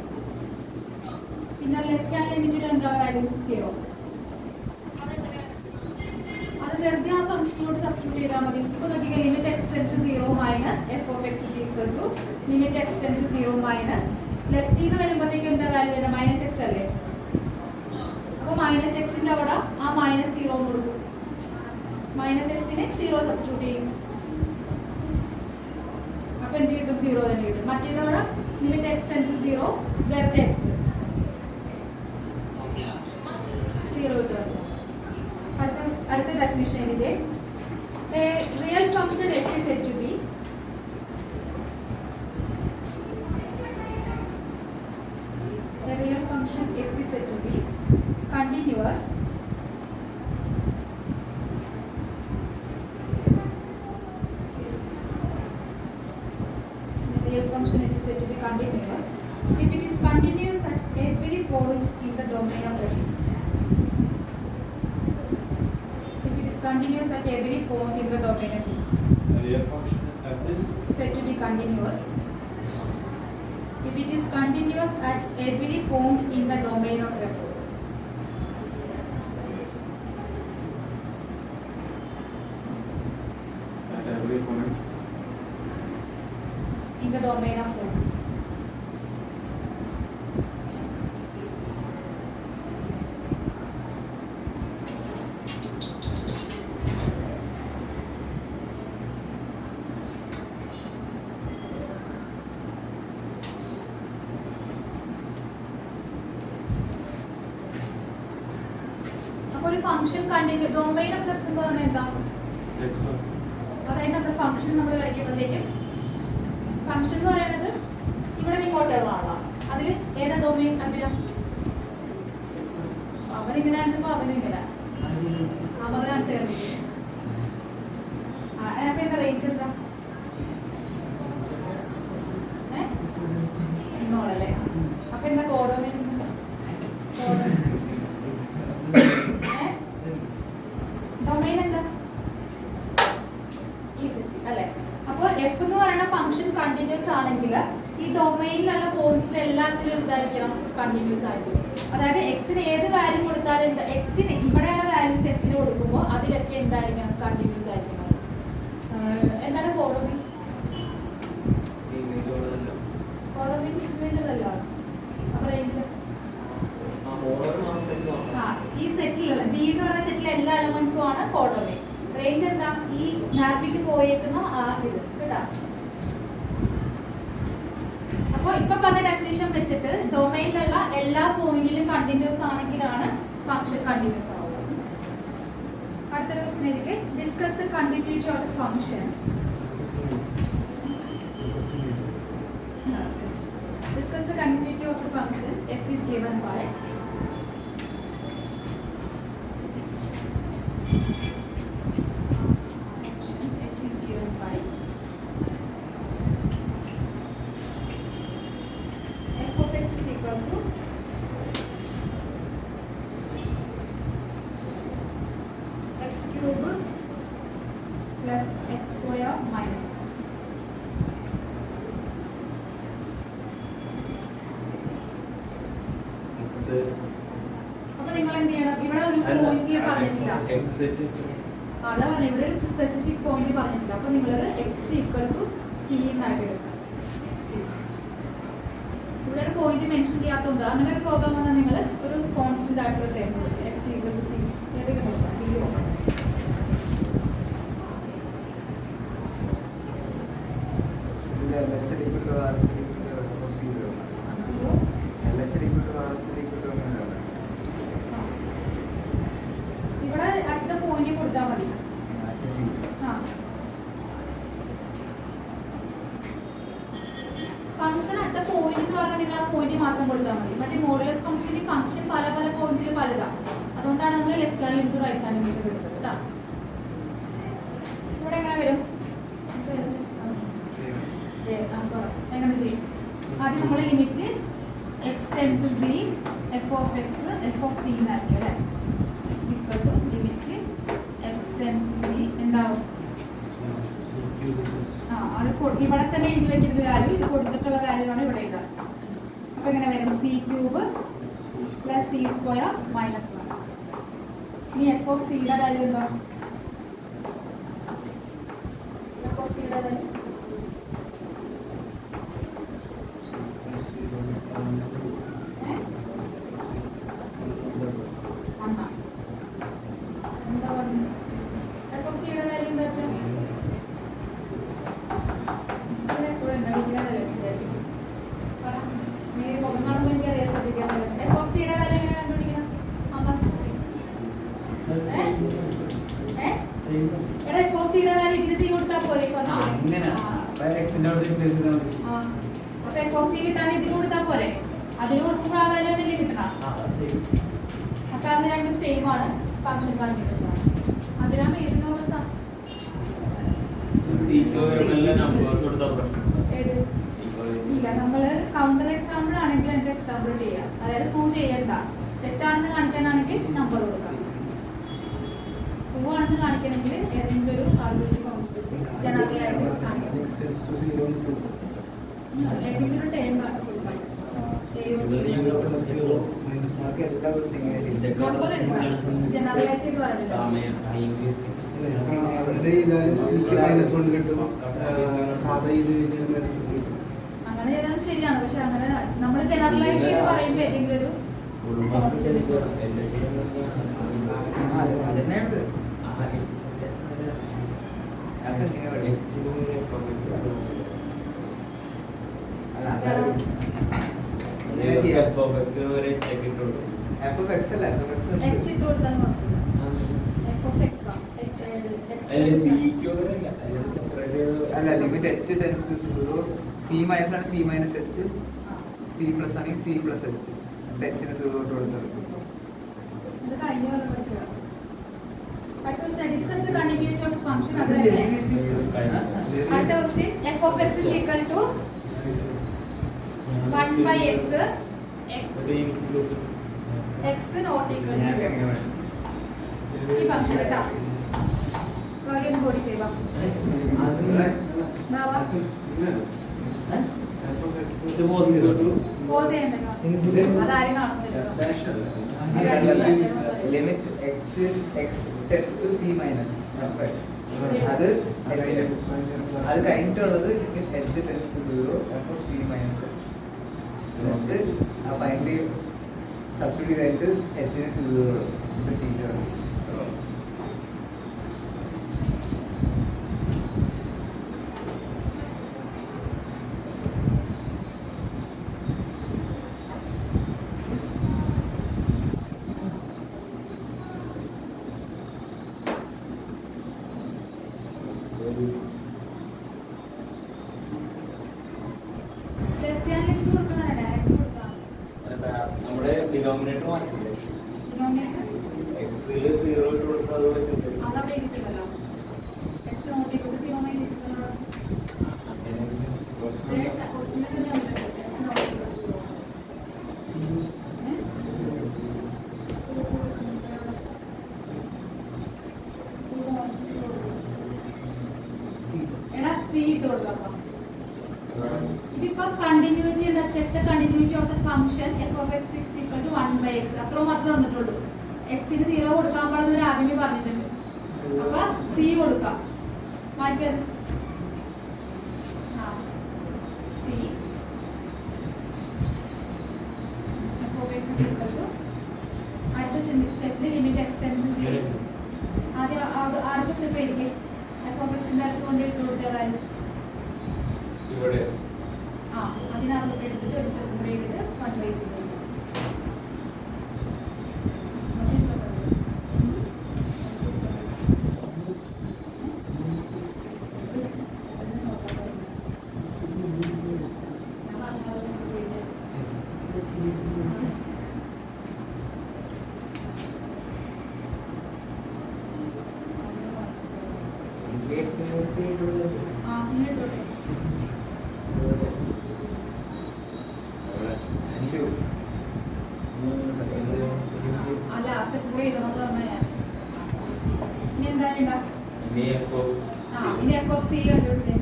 പിന്നെ ലെഫ്റ്റ് ഹാൻഡ് ലിമിറ്റിൽ എന്താ വാല്യൂ 0. അത് വെറുതെ ആ ഫംഗ്ഷനിലോട് സബ്സ്റ്റിറ്റ്യൂട്ട് ചെയ്താൽ മതി. ഇപ്പോൾ നോക്കിയാൽ limit x tend to 0 minus f of x is equal to limit x tend to 0 minus ലെഫ്റ്റിൽ നിന്ന് വരുമ്പോഴത്തേക്ക് എന്താ വാല്യൂ വരുന്നത്? മൈനസ് എക്സ് അല്ലേ? അപ്പോൾ മൈനസ് എക്സിന്റെ അവിടെ ആ മൈനസ് 0 എന്ന് കൊടുക്കും. മൈനസ് എക്സിന് 0 സബ്സ്റ്റിറ്റ്യൂട്ട് ചെയ്യും. അപ്പോൾ എന്ത് കിട്ടും? 0 തന്നെ കിട്ടും. മറ്റേതവിടെ ലിമിറ്റ് എക്സ് ടെൻഡ് ടു 0 വെറുതെ എക്സ് 0 കിട്ടും. അടുത്ത ഡെഫിനിഷൻ എനിക്ക് real function f is z to b real function f is z to b continuous real function f is said to be continuous if it is continuous at every point in the domain of f. If it is continuous at every point in the domain of f. The real function f is said to be continuous if it is continuous at every point in the domain of f. at every point in the domain of f. അപ്പോൾ ഒരു function continue domain of F എന്ന് പറഞ്ഞാൽ എന്താ? അതായത് നമ്മുടെ function നമ്മൾ വരയ്ക്കുമ്പോഴത്തേക്കും function എന്ന് പറയുന്നത് ഇവിടെ ഇങ്ങോട്ടുള്ള ആളാണ്. അതിൽ ഏതാ ഡൊമെയിൻ? അഭിരം അവനിങ്ങനെ കാണിച്ചപ്പോൾ അവനും ഇങ്ങനെ അവർ കാണിച്ചു കണ്ടിട്ട് അപ്പൊ എന്താ റേഞ്ച് എന്താ? ഇങ്ങോട്ടല്ലേ? അപ്പൊ എന്താ കോഡൊമെയിൻ? ഡൊമെയിൻ എന്താ? ഈ സെറ്റ് അല്ലേ? അപ്പോൾ എഫ് എന്ന് പറയുന്ന ഫംഗ്ഷൻ കണ്ടിന്യൂസ് ആണെങ്കിൽ ഈ ഡൊമെയിനിലുള്ള പോയിന്റ്സിൽ എല്ലാത്തിലും എന്തായിരിക്കണം? കണ്ടിന്യൂസ് ആയിരിക്കും. അതായത് എക്സിന് ഏത് വാല്യൂ കൊടുത്താലും എന്താ എക്സിന് ഇവിടെയുള്ള വാല്യൂസ് എക്സിന് കൊടുക്കുമ്പോൾ അതിലൊക്കെ എന്തായിരിക്കണം? കണ്ടിന്യൂസ് ആയിരിക്കണം. എന്താണ് കോഡൊമെയിൻ? കോഡൊമെയിൻ ഇമേജുകളല്ലോ. അപ്പോൾ റേഞ്ച് ഈ സെറ്റിലുള്ള ബി എന്ന് പറഞ്ഞ സെറ്റിലെ എല്ലാ എലമെന്റ്സും ആണ് കോഡൊമെയിൻ. റേഞ്ച് എന്താ? ഈ മാപ്പിക്ക് പോയേക്കുന്ന ആ ഇത് കേട്ടാ. അപ്പോൾ ഇപ്പൊ പറഞ്ഞ ഡെഫിനിഷൻ വെച്ചിട്ട് ഡൊമെയിനിലുള്ള എല്ലാ പോയിന്റിലും കണ്ടിന്യൂസ് ആണെങ്കിലാണ് ഫംഗ്ഷൻ കണ്ടിന്യൂസ് ആവുക. അടുത്തൊരു ക്വസ്റ്റ്യൻ എനിക്ക് discuss the continuity of the function. Discuss the continuity of the function f is given by അപ്പൊ നിങ്ങൾ എന്ത് ചെയ്യണം? ഇവിടെ ഒരു പോയിന്റ് പറഞ്ഞിട്ടില്ല. അതാ പറഞ്ഞത്, ഇവിടെ ഒരു സ്പെസിഫിക് പോയിന്റ് പറഞ്ഞിട്ടില്ല. അപ്പൊ നിങ്ങളത് എക്സ് ഈക്വൽ ടു സി എന്നായിട്ട് എടുക്കാം. ഇവിടെ ഒരു പോയിന്റ് മെൻഷൻ ചെയ്യാത്തതുകൊണ്ട് അങ്ങനെ ഒരു പ്രോബ്ലം വന്നാൽ നിങ്ങൾ ഒരു കോൺസ്റ്റന്റ് ആയിട്ടുള്ള ഒരു time x equal to c ഏതൊക്കെ നോക്കാം. ഡി നോക്കാം. ഇവിടെ അടുത്ത പോയിന്റ് കൊടുത്താൽ മതി. ഫംഗ്ഷൻ അടുത്ത പോയിന്റ് എന്ന് പറഞ്ഞാൽ നിങ്ങൾ ആ പോയിന്റ് മാത്രം കൊടുത്താൽ മതി. മറ്റേ മോഡുലസ് ഫംഗ്ഷന് ഫംഗ്ഷൻ പല പല പോയിന്റ്സിൽ പലതാണ്. അതുകൊണ്ടാണ് നമ്മൾ left hand limit right hand limit എടുത്തത് കേട്ടോ. ഇവിടെ എങ്ങനെ വരും? എങ്ങനെ ചെയ്യും? ആദ്യം നമ്മൾ limit x tends to c f of x f of c എന്നായിരിക്കും അല്ലേ. X equal to limit x tends to c എന്താവും? അത് ഇവിടെ തന്നെ എഴുതി വെക്കുന്ന വാല്യൂ, ഇത് കൊടുത്തിട്ടുള്ള വാല്യൂ ആണ് ഇവിടെ എഴുതാം. അപ്പൊ എങ്ങനെ വരും? C cube plus C square minus 1. ഇനി എഫ് ഓഫ് സിയുടെ വാല്യൂ എന്താ? എഫ് ഓഫ് സിയുടെ വാല്യൂ എന്താ പറഞ്ഞു? എഫ് ഓഫ് സിയുടെ വാല്യൂ എന്താ? അതിന് കൊടുക്കുമ്പോൾ ആ വാല്യൂ തന്നെ കിട്ടണം. അപ്പൊ അത് രണ്ടും സെയിം ആണ്, ഫംഗ്ഷൻ കണ്ടിന്യൂസ് ആണ്. അതിനാണ് ഇതിനോട് ഇല്ല. നമ്മള് കൗണ്ടർ എക്സാമ്പിൾ ആണെങ്കിൽ എന്റെ എക്സാമ്പിൾ ചെയ്യാം. അതായത് പ്രൂവ് ചെയ്യണ്ട, തെറ്റാണെന്ന് കാണിക്കാനാണെങ്കിൽ നമ്പർ കൊടുക്കാം. പ്രൂവ് ആണെന്ന് കാണിക്കണമെങ്കിൽ ഏതെങ്കിലും ഒരു ആർബിട്രറി കോൺസ്റ്റന്റ് ജനറൽ ആയിട്ട് ഏതെങ്കിലും ഒരു ടൈം കൊടുക്കാം. ജനറലൈസ് ചെയ്ത് പറഞ്ഞില്ല. അങ്ങനെ ചെയ്താലും ശരിയാണ്. പക്ഷെ അങ്ങനെ നമ്മൾ ജനറലൈസ് ചെയ്ത് പറയുമ്പോൾ ഏതെങ്കിലും ഒരു അല്ല limit h tends to 0 c minus ആണ്, c minus h, c plus ആണെങ്കിൽ സി പ്ലസ് എച്ച്, എച്ചിന് 0 കൊടുത്തത്. Discuss the continuity of function. അത് തന്നെ അടുത്ത question. F of x is equal to 1 by x x not equal to ഈ function കേട്ടോ. കാര്യം കൂടി ചെയ്യാം. പോസ് ചെയ്യണ്ടല്ലോ, അതാരും കാണുന്നില്ല. Limit x x tends to c minus f x, അത് അത് കഴിഞ്ഞിട്ടുള്ളത് limit h tends to 0 f of c minus x. എന്നിട്ട് ഫൈനലി സബ്സ്റ്റിറ്റ്യൂട്ട് ആയിട്ട് എച്ചിന് 0 സീറ്റ് വരും. നമ്മുടെ ഡിനോമിനേറ്റർ മാറ്റില്ലേ? എക്സിൽ 0 ഇട്ട് കൊടുത്താൽ അത് പറ്റില്ല. അതവിടെ ഇരിക്കുന്നല്ലോ. X not equal to 0 minus എടാ സി ഇട്ട് കൊടുക്കാം. ഇതിപ്പോ കണ്ടിന്യൂറ്റി എന്താ check the continuity of the function f of x is equal to 1 by x അത്രയും മാത്രമേ തന്നിട്ടുള്ളൂ. x ന് 0 കൊടുക്കാൻ പാടുന്ന ഒരു ആദ്യമേ പറഞ്ഞിട്ടുണ്ട്. അപ്പൊ c കൊടുക്കാം. മാറ്റിയത് c f of x is equal to അടുത്ത സ്റ്റെപ്പിൽ ലിമിറ്റ് എക്സ്റ്റെൻഷൻ ചെയ്യും. ആദ്യം അടുത്ത സ്റ്റെപ്പ് ആയിരിക്കും f of x ന്റെ അടുത്ത് കൊണ്ട് ഇട്ട് കൊടുത്ത കാര്യം ഇവിടെ അതിനകത്ത് എടുത്തിട്ട് ഒരു സ്റ്റെപ്പ് കൂടെ ചെയ്തിട്ട് മൾട്ടിപ്ലൈ ചെയ്തു. ഇനി എഫ് ഓഫ് സി കണ്ടുപിടിച്ചേ.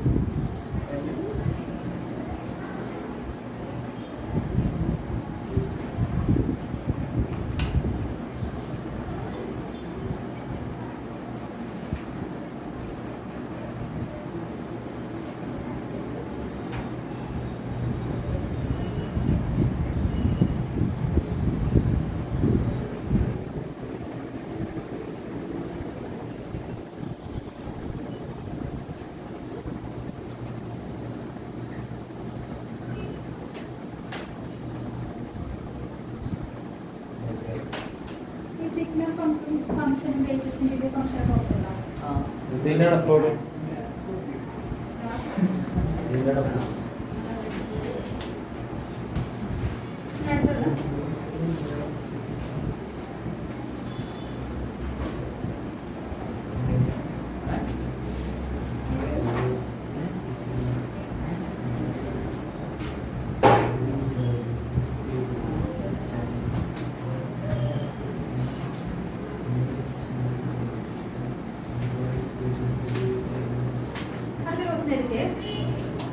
Signal function basis integral function നോക്കുന്നുണ്ടോ? ഇതിനടപ്പോൾ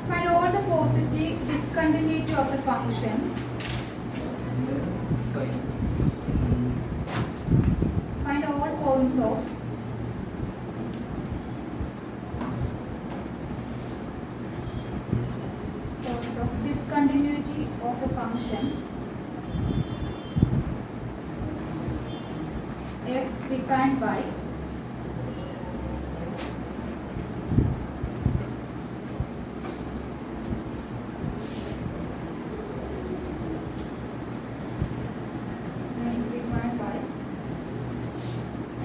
find all the positive discontinuity of the function. Find all points of discontinuity of the function f defined by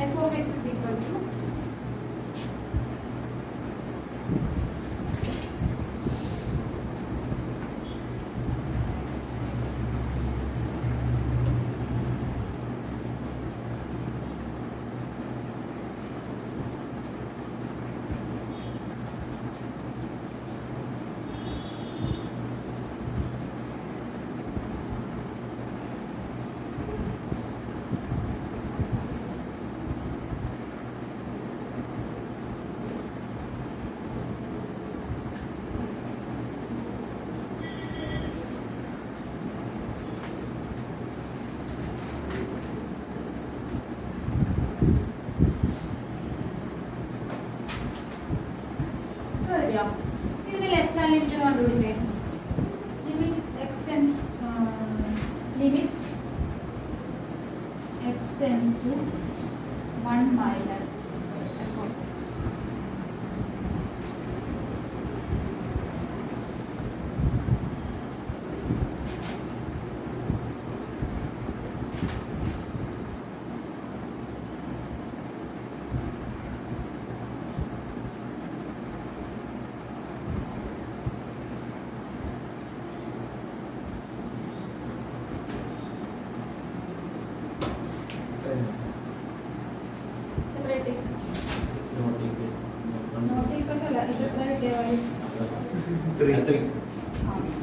f of x is equal to ഇതിന്റെ left hand limit കണ്ടുപിടിച്ചേ. Limit x tends to 1 minus f of x.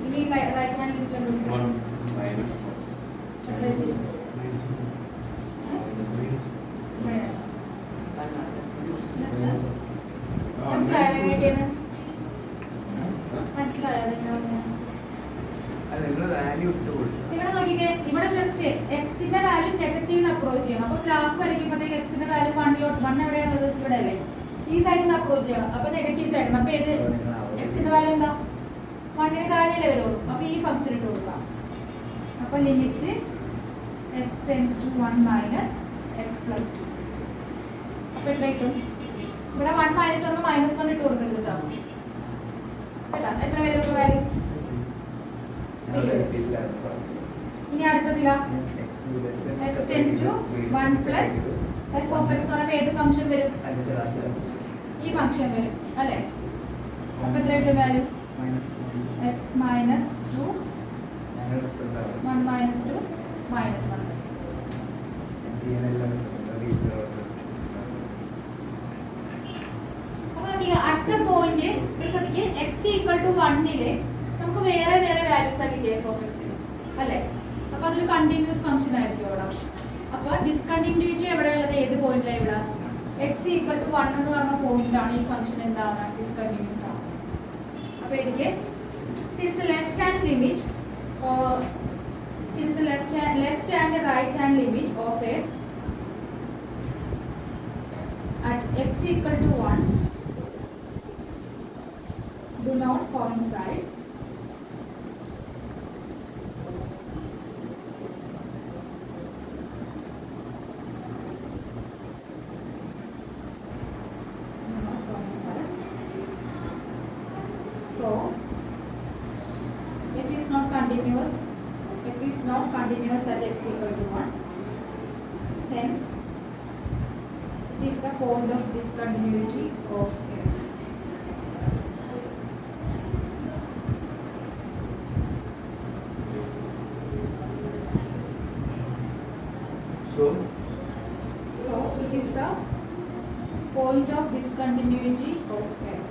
ഇനി right hand limit കണ്ടുപിടിച്ചേ. 1 minus മനസ്സിലായോ അതെങ്ങനെയാണെന്ന്? അത് നിങ്ങൾ value ഇട്ട് കൊടുക്കുക. ഇവിടെ നോക്കിക്കേ, ഇവിടെ ജസ്റ്റ് എക്സിന്റെ വാല്യൂ നെഗറ്റീവ് അപ്രോച്ച് ചെയ്യണം. അപ്പൊ ഗ്രാഫ് വരയ്ക്കുമ്പോഴത്തേക്ക് എക്സിന്റെ വാല്യൂ 1 എവിടെയാണുള്ളത്? ഇവിടെ അല്ലേ? ഈ സൈഡിൽ നിന്ന് അപ്രോച്ച് ചെയ്യണം. അപ്പൊ നെഗറ്റീവ് സൈഡിൽ. അപ്പൊ ഏത് എക്സിന്റെ വാല്യൂ എന്താ? 1 താഴെയല്ലേ വരുള്ളൂ. അപ്പൊ ഈ ഫംഗ്ഷൻ ഇട്ട് കൊടുക്കാം. അപ്പൊ limit x tends to 1 minus x plus 2. അപ്പൊ എത്ര കിട്ടും? ഇവിടെ 1 മൈനസ് 1 മൈനസ് 1 ഇട്ട് കൊടുക്കരുത് കേട്ടോ. കേട്ടോ? എത്ര വരും ഇപ്പൊ വാല്യൂ? ഇനി അടുത്തതില x tends to 1 plus f of x എന്ന് പറയുമ്പോൾ ഏത് ഫംഗ്ഷൻ വരും? ഈ ഫംഗ്ഷൻ വരും അല്ലേ? അപ്പൊ എത്ര കിട്ടും value? x minus 2 1 minus 2 minus 1. അപ്പൊ നോക്കിയ അടുത്ത പോയിന്റ് ശ്രദ്ധിക്ക്, x ഈക്വൽ ടു 1 നമുക്ക് വേറെ വേറെ വാല്യൂസ് ആണ് കിട്ടിയ f of x അല്ലേ? അപ്പൊ അതൊരു കണ്ടിന്യൂസ് ഫംഗ്ഷൻ ആയിരിക്കും അവിടെ. അപ്പൊ ഡിസ്കണ്ടിന്യൂറ്റി എവിടെയുള്ളത്? ഏത് പോയിന്റിലാണ്? ഇവിടെ x ഈക്വൽ ടു 1 എന്ന് പറഞ്ഞ പോയിന്റിലാണ് ഈ ഫംഗ്ഷൻ എന്താണ്? ഡിസ്കണ്ടിന്യൂസ് ആണ്. അപ്പൊ എനിക്ക് since the left hand limit or since the left and the right hand limit of f at x equal to 1 do not coincide, so f is not continuous at x equal to 1, hence it is the point of discontinuity of f. So it is the point of discontinuity of f.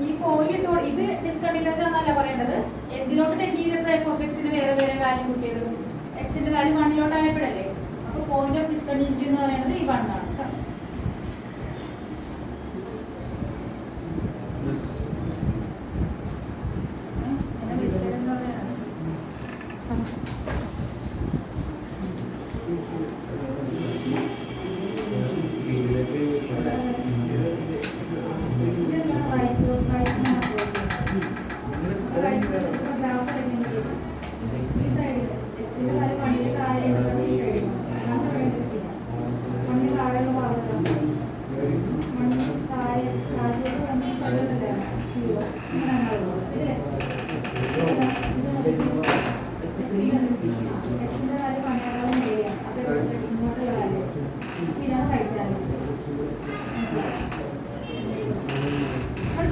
ഈ point ഇത് discontinuous ആണെന്നല്ല പറയേണ്ടത്. എന്തിലോട്ട് tend ചെയ്തപ്പോൾ F of എക്സിന് വേറെ വേറെ value കിട്ടിയത്? എക്സിന്റെ value 1 ആയപ്പോഴല്ലേ? അപ്പൊ പോയിന്റ് ഓഫ് ഡിസ്കണ്ടിന്യൂറ്റി എന്ന് പറയുന്നത് ഈ 1 ആണ് കേട്ടോ.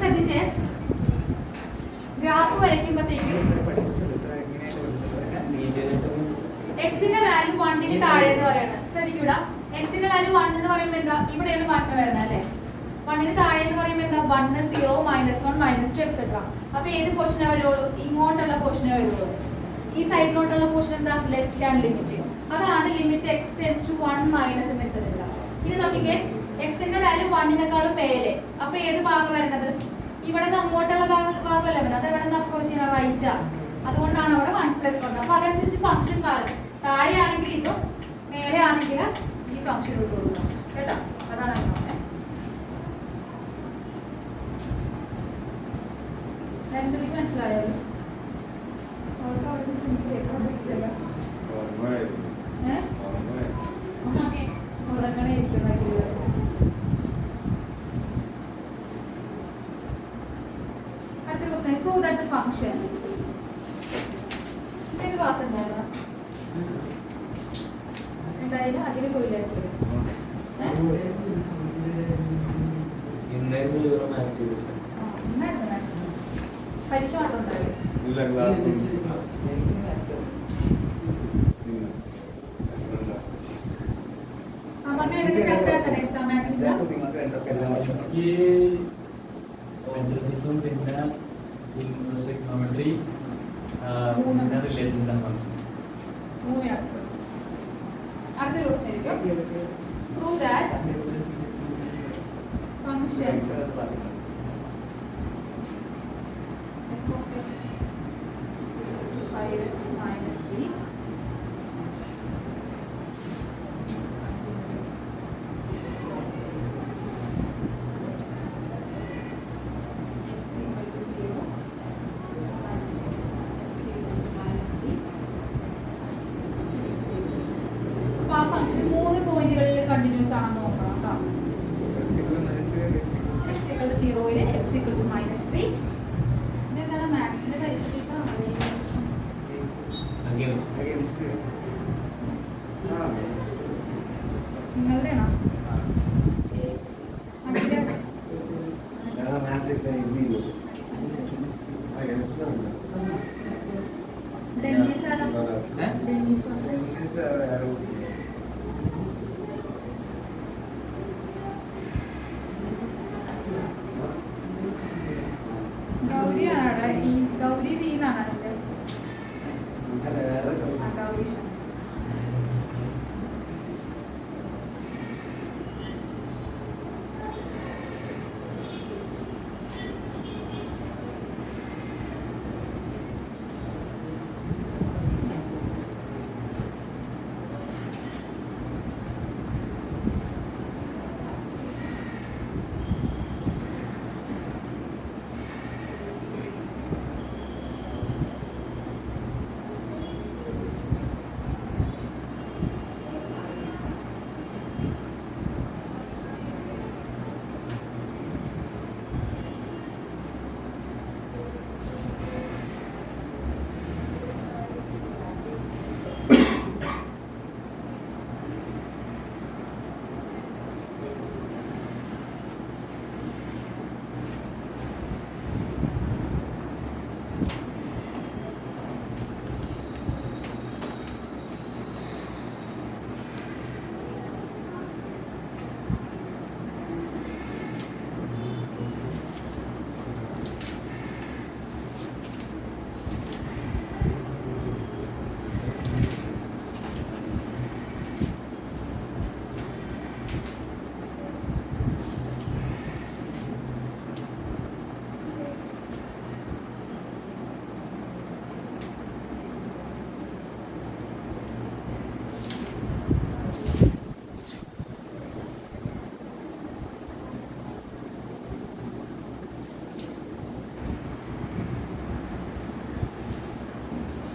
ശ്രദ്ധിച്ചേ, ഗ്രാഫ് വരയ്ക്കുമ്പോഴത്തേക്കും എക്സിന്റെ വാല്യൂ 1 താഴെ എന്ന് പറയുന്നത് ശ്രദ്ധിക്കൂടാ. എക്സിന്റെ വാല്യൂ 1 എന്ന് പറയുമ്പോൾ എന്താ? ഇവിടെയാണ് 1 വരണം അല്ലേ? 1 താഴെ എന്ന് പറയുമ്പോൾ എന്താ? 1 0 -1 -2 എക്സെട്ര. അപ്പൊ ഏത് പോർഷനെ വരുള്ളൂ? ഇങ്ങോട്ടുള്ള പോർഷനെ വരുള്ളൂ. ഈ സൈഡിലോട്ടുള്ള പോർഷൻ എന്താ? Left hand limit. അതാണ് limit x tends to 1 minus എന്ന് ഇട്ടതില്ല. ഇനി നോക്കിക്കേ, എക്സിന്റെ വാല്യൂ 1 മേലെ. അപ്പൊ ഏത് ഭാഗം വരണത്? ഇവിടെ അങ്ങോട്ടുള്ള ഭാഗമല്ല വേണം. അത് എവിടെ നിന്ന് അപ്രോച്ച് ചെയ്യണം? റൈറ്റാ. അതുകൊണ്ടാണ് അവിടെ 1 + 1. അപ്പൊ അതനുസരിച്ച് ഫംഗ്ഷൻ മാറും. താഴെ ആണെങ്കിൽ ഇതും മേലെ ആണെങ്കിൽ ഈ ഫംഗ്ഷൻ ഇട്ട് കൊടുക്കണം കേട്ടോ. അതാണ് അങ്ങനെ. രണ്ടുപേർക്ക് മനസ്സിലായോ? അവർക്ക് അവിടെ നിന്ന് കേൾക്കാൻ പറ്റില്ല. ഉറങ്ങനെ ഇരിക്കുന്നെങ്കിൽ അടുത്ത question, prove that the function. ഇതിന് ക്ലാസ് ഉണ്ടായിരുന്നു? എന്തായാലും അതിന് പോയില്ലായിരുന്നു. ഇന്നായിരുന്നു മാച്ച് പരീക്ഷ മാത്രം ഉണ്ടാവില്ല. അടുത്ത question prove that function 5x minus 3 is continuous. X equal to 0 and x equal to minus 3. അപ്പോൾ ആ ഫംഗ്ഷൻ 3 പോയിന്റുകളിൽ കണ്ടിന്യൂസ് ആണെന്ന് നോക്കണം കേട്ടോ. x equal to minus 3 x equal x equal to 0 x equal to minus 3. ഇതെന്താണ് മാത്സിന്റെ പരിശോധിച്ചാണ് against against നിങ്ങളുടെയാണോ അതിന്റെ Dennis ആണോ Dennis ആണോ this arrow ഗൗരിയാണോ ഈ ഗൗരി വീണാണ് അതിന്റെ അല്ല വേറെ ഗൗരീഷ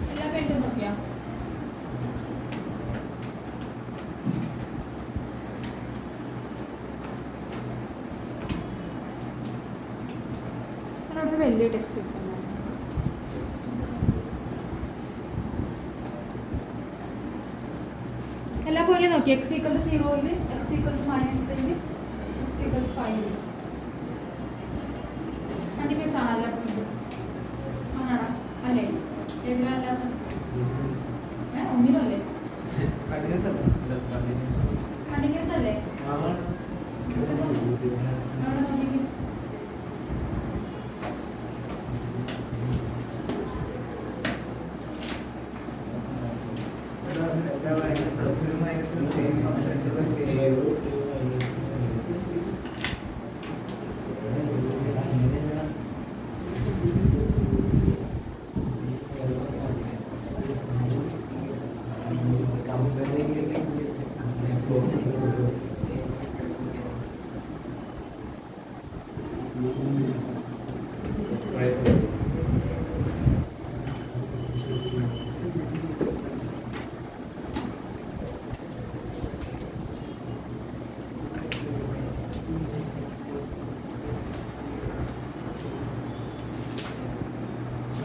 എല്ലാം പെട്ടു നോക്കിയാ ഒരു വലിയ ടെക്സ്റ്റ് എല്ലാ പോലെ നോക്കി x equal to 0 x equal to minus 3 x equal to 5 continuous ആണ് എല്ലാ പോയിന്റും ആണോ അല്ലേ ഏതിലല്ലാത്ത ഒന്നിനും അല്ലേ കണ്ടിന്യൂസ് അല്ല കണ്ടിന്യൂസ് അല്ലേ അവിടെ നോക്കിക്കേ plus minus same function same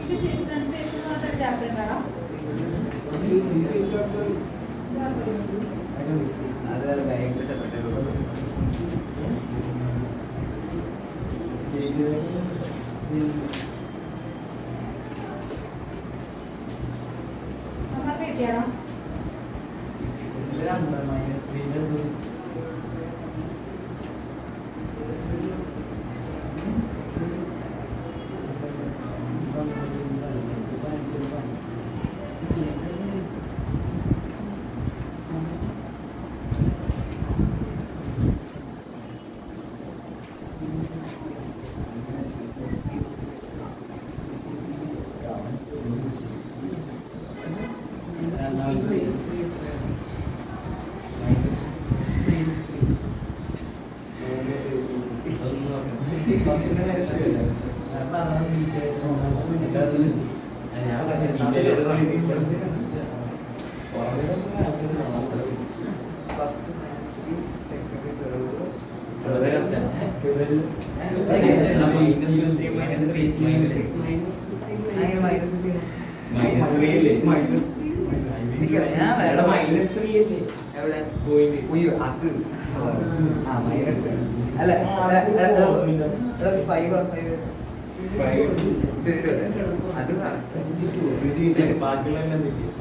ഇത് ഡിഫറൻസിയേഷൻ മാത്രം ചാപ്റ്റർ കാണാം അത് കഴിഞ്ഞ സെപ്പറേറ്റ് നമ്മൾ കിട്ടിയാണോ മൈനസ് 3 Right.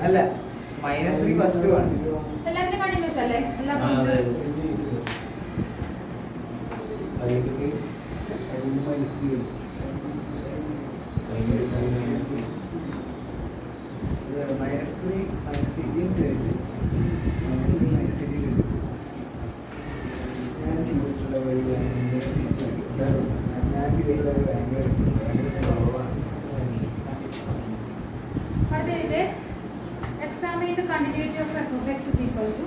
അല്ല -3 ഫസ്റ്റ് ആണ്. എല്ലാത്തിനും കണ്ടിന്യൂസ് അല്ലേ? എല്ലാ examine the continuity of f of x is equal to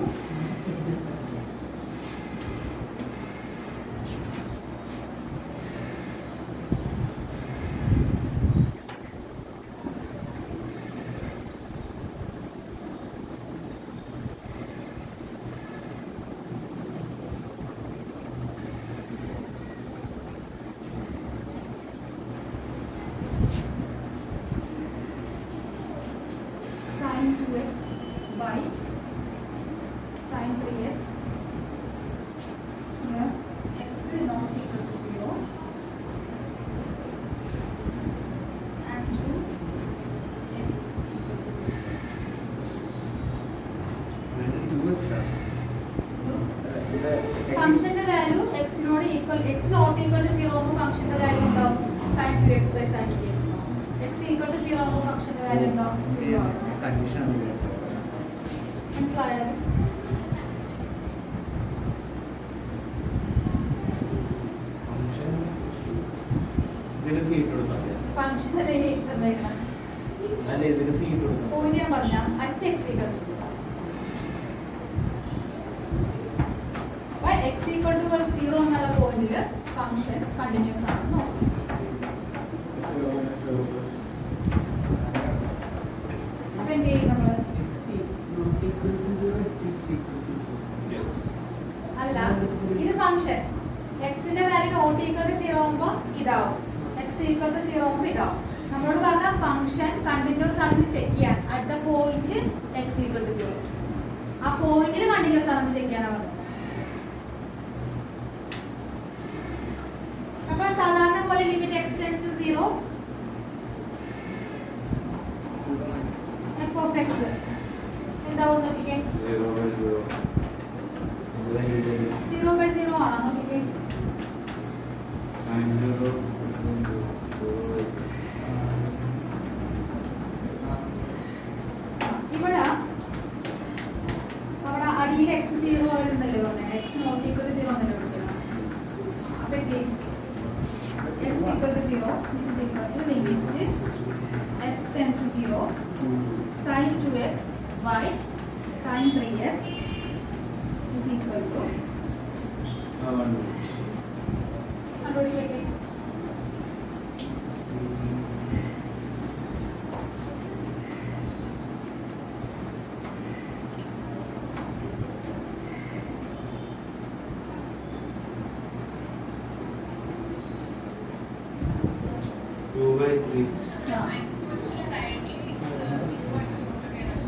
sin 2x by sin 3x where x is not equal to 0 and 2x equal to 0. 2x ഫംഗ്ഷന്റെ value x naught equal x not equal to 0 ആകുമ്പോൾ ഫംഗ്ഷന്റെ value എന്താവും sin 2x by sin 3x x equal to 0 ആകുമ്പോൾ ഫംഗ്ഷന്റെ value എന്താവും 0 ആകും. Condition മനസ്സിലായോ? ഇതിന് സീറ്റ് കൊടുക്കാം. ഫംഗ്ഷന്റെ വാല്യൂ തന്നേക്കണം. അല്ല ഇതിന് സീറ്റ് കൊടുക്കാം. പോയിന്റ് ഞാൻ പറഞ്ഞ at x equal to 0. അപ്പോൾ x equal to 0 എന്നുള്ള പോയിന്റിൽ ഫംഗ്ഷൻ കണ്ടിന്യൂസ് ആണെന്ന് നോക്കാം. അപ്പോൾ എന്ത് ചെയ്യും നമ്മൾ? Yes. അല്ല ഇത് ഫംഗ്ഷൻ എക്സിന്റെ വാല്യൂ നോട്ട് ഈക്വൽ ടു 0 ആകുമ്പോൾ ഇതാവും, എക്സ് ഈക്വൽ ടു 0 ആകുമ്പോൾ ഇതാവും. നമ്മളോട് പറഞ്ഞ ഫംഗ്ഷൻ കണ്ടിന്യൂസ് ആണെന്ന് ചെക്ക് ചെയ്യാൻ at the point x equal to 0 ആ പോയിന്റിൽ കണ്ടിന്യൂസ് ആണെന്ന് ചെക്ക് ചെയ്യാനാണ് പറഞ്ഞത്. അപ്പോൾ സാധാരണ പോലെ limit x tends to 0 f of x എന്താവും നോക്കിക്കേ. 0/0 ആണോ നോക്കിക്കേ. ഇവിടെ അവിടെ അടിയിൽ x 0 ആയിരുന്നല്ലോ പറഞ്ഞത്, x നോട്ട് ഈക്വൽ ടു 0 എന്നല്ലേ കൊടുക്കണം. അപ്പോൾ എന്ത് ചെയ്യും? x equal to 0 which is equal to limit x tends to 0 sin 2x by sin 3x is equal to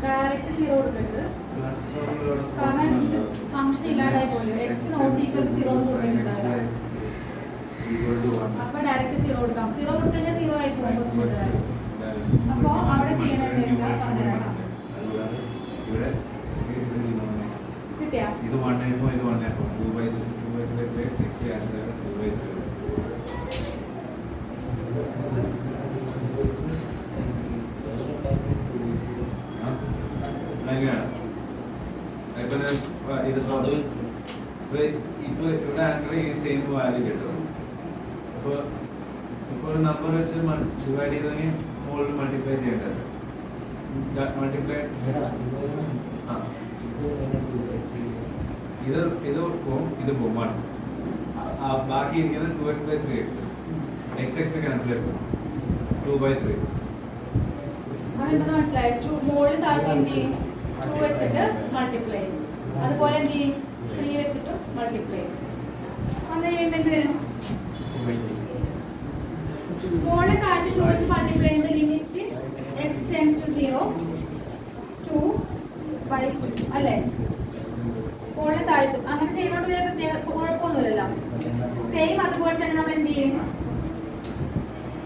direct 0 കൊടുക്കരുത്, കാരണം ഇത് ഫംഗ്ഷൻ ഇല്ലാണ്ടായി പോലും x നോട്ട് ഈക്വൽ ടു 0 എന്ന് കൊടുക്കുന്നുണ്ടാവില്ല. അപ്പോൾ ഡയറക്റ്റ് 0 കൊടുക്കാം. 0 കൊടുത്തു കഴിഞ്ഞാൽ 0 ആയി പോകും. അപ്പോൾ അവിടെ ചെയ്യണമെന്ന് വെച്ചാൽ പറഞ്ഞുതരാം. കിട്ടിയാ? ഇത് 1/8 ഇത് 1/8 2/3 6 ആൻസർ 2/3 അങ്ങനെയാണ്. ഇപ്പൊ ഇവിടെ ആംഗിൾ ഈ സെയിം വാല്യൂ കിട്ടും. ഇപ്പോൾ ഒരു നമ്പർ വെച്ച് ഡിവൈഡ് ചെയ്തെങ്കിൽ മുകളിൽ മൾട്ടിപ്ലൈ ചെയ്യേണ്ടത്. മൾട്ടിപ്ലൈ ഇത് പോവും ഇത് പോവാണ്. ബാക്കി ഇരിക്കുന്നത് 2x/3x. x ക്യാൻസൽ ആയി പോകും. 2/3. അതെന്താ മനസ്സിലായി? മോളിൽ താഴെ എന്ത് ചെയ്യും? 2 വെച്ചിട്ട് മൾട്ടിപ്ലൈ ചെയ്യും. അതുപോലെ എന്ത് ചെയ്യും? 3 വെച്ചിട്ട് മൾട്ടിപ്ലൈ ചെയ്യും. അത് ചെയ്യുമ്പോൾ എന്ത് വരും? മോളിൽ താഴെ 2 വെച്ച് മൾട്ടിപ്ലൈ ചെയ്യുമ്പോൾ ലിമിറ്റ് x ടെൻസ് ടു 0 2/2 അല്ലേ? മോളിൽ താഴ്ത്തും. അങ്ങനെ ചെയ്യുന്നതുകൊണ്ട് വേറെ പ്രത്യേക കുഴപ്പമൊന്നുമില്ലല്ലോ. സെയിം അതുപോലെ തന്നെ നമ്മൾ എന്ത് ചെയ്യും?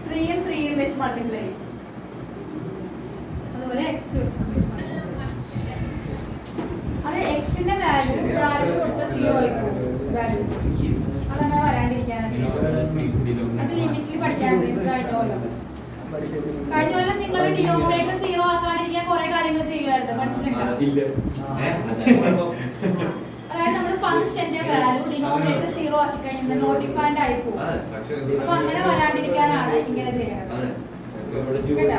3 വെച്ച് മൾട്ടിപ്ലൈ ചെയ്യും. അതുപോലെ x വെച്ച് അത് എക്സിന്റെ വാല്യൂ ഡയറക്റ്റ് കൊടുത്ത 0 ആയി പോകും. വാല്യൂസ് അതങ്ങനെ വരാണ്ടിരിക്കാനാണ്. അത് ലിമിറ്റിൽ പഠിക്കാനുണ്ട്. കഴിഞ്ഞ കൊല്ലം നിങ്ങൾ ഡിനോമിനേറ്റർ 0 ആക്കാണ്ടിരിക്കാൻ കുറെ കാര്യങ്ങൾ ചെയ്യുമായിരുന്നു. മനസ്സിലുണ്ടോ? അതായത് നമ്മുടെ ഫംഗ്ഷന്റെ വാല്യൂ ഡിനോമിനേറ്റർ 0 ആക്കി കഴിഞ്ഞാൽ നോട്ടിഫൈഡ് ആയി പോകും. അപ്പൊ അങ്ങനെ വരാണ്ടിരിക്കാനാണ് ഇങ്ങനെ ചെയ്യുന്നത്. കേട്ടോ?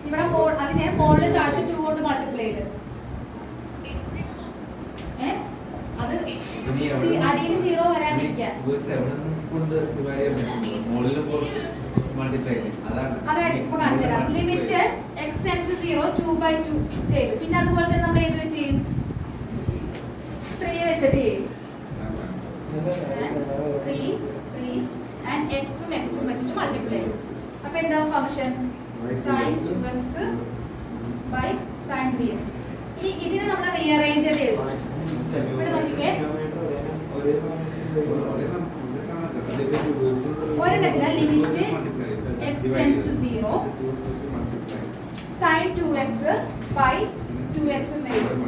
ഇവിടെ അതിനെ മോളിൽ താഴെ 2 കൊണ്ട് മൾട്ടിപ്ലൈ ചെയ്ത് അത് അടിയിൽ 0 വരാണ്ടിരിക്കാൻ. അതെ ഇപ്പൊ കാണിച്ചു തരാം. ലിമിറ്റ് x ടെൻസ് ടു 0 2/2 ചെയ്തു. പിന്നെ അതുപോലെ തന്നെ നമ്മൾ ഏത് വെച്ച് ചെയ്യും? 3 വെച്ചിട്ട് ചെയ്യും. 3 ആൻഡ് x വെച്ചിട്ട് മൾട്ടിപ്ലൈ ചെയ്യും. അപ്പൊ എന്താവും function? sin 2x by sin 3x. ഇതിനെ നമ്മൾ റീഅറേഞ്ച് ചെയ്ത് എഴുതും. ഇവിടെ നോക്കിക്കേ, ഒരെണ്ണത്തിന് limit x tends to 0 sin 2x by 2x എന്ന് എഴുതും.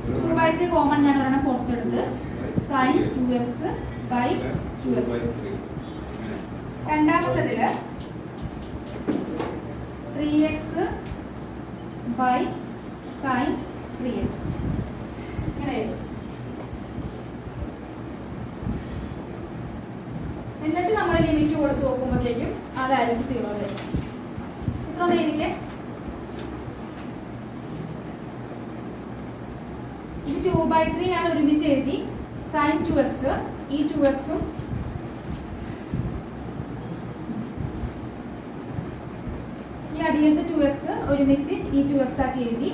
2/3 കോമൺ ഞാൻ ഒരെണ്ണം പുറത്തെടുത്ത് sin 2x by 2x. രണ്ടാമത്തതില് 3x by sin 3x ഇങ്ങനെ എഴുതും. എന്നിട്ട് നമ്മൾ ലിമിറ്റ് കൊടുത്ത് നോക്കുമ്പോഴത്തേക്കും ആ വാല്യൂസ് 0 വരും. ഇത്ര ഒന്ന് എഴുതിക്കേ. ഇത് 2/3 ഞാൻ ഒരുമിച്ച് എഴുതി. sin 2x ഈ 2xും ഈ അടിയത്തെ 2x ഒരുമിച്ച് ഈ 2x ആക്കി എഴുതി.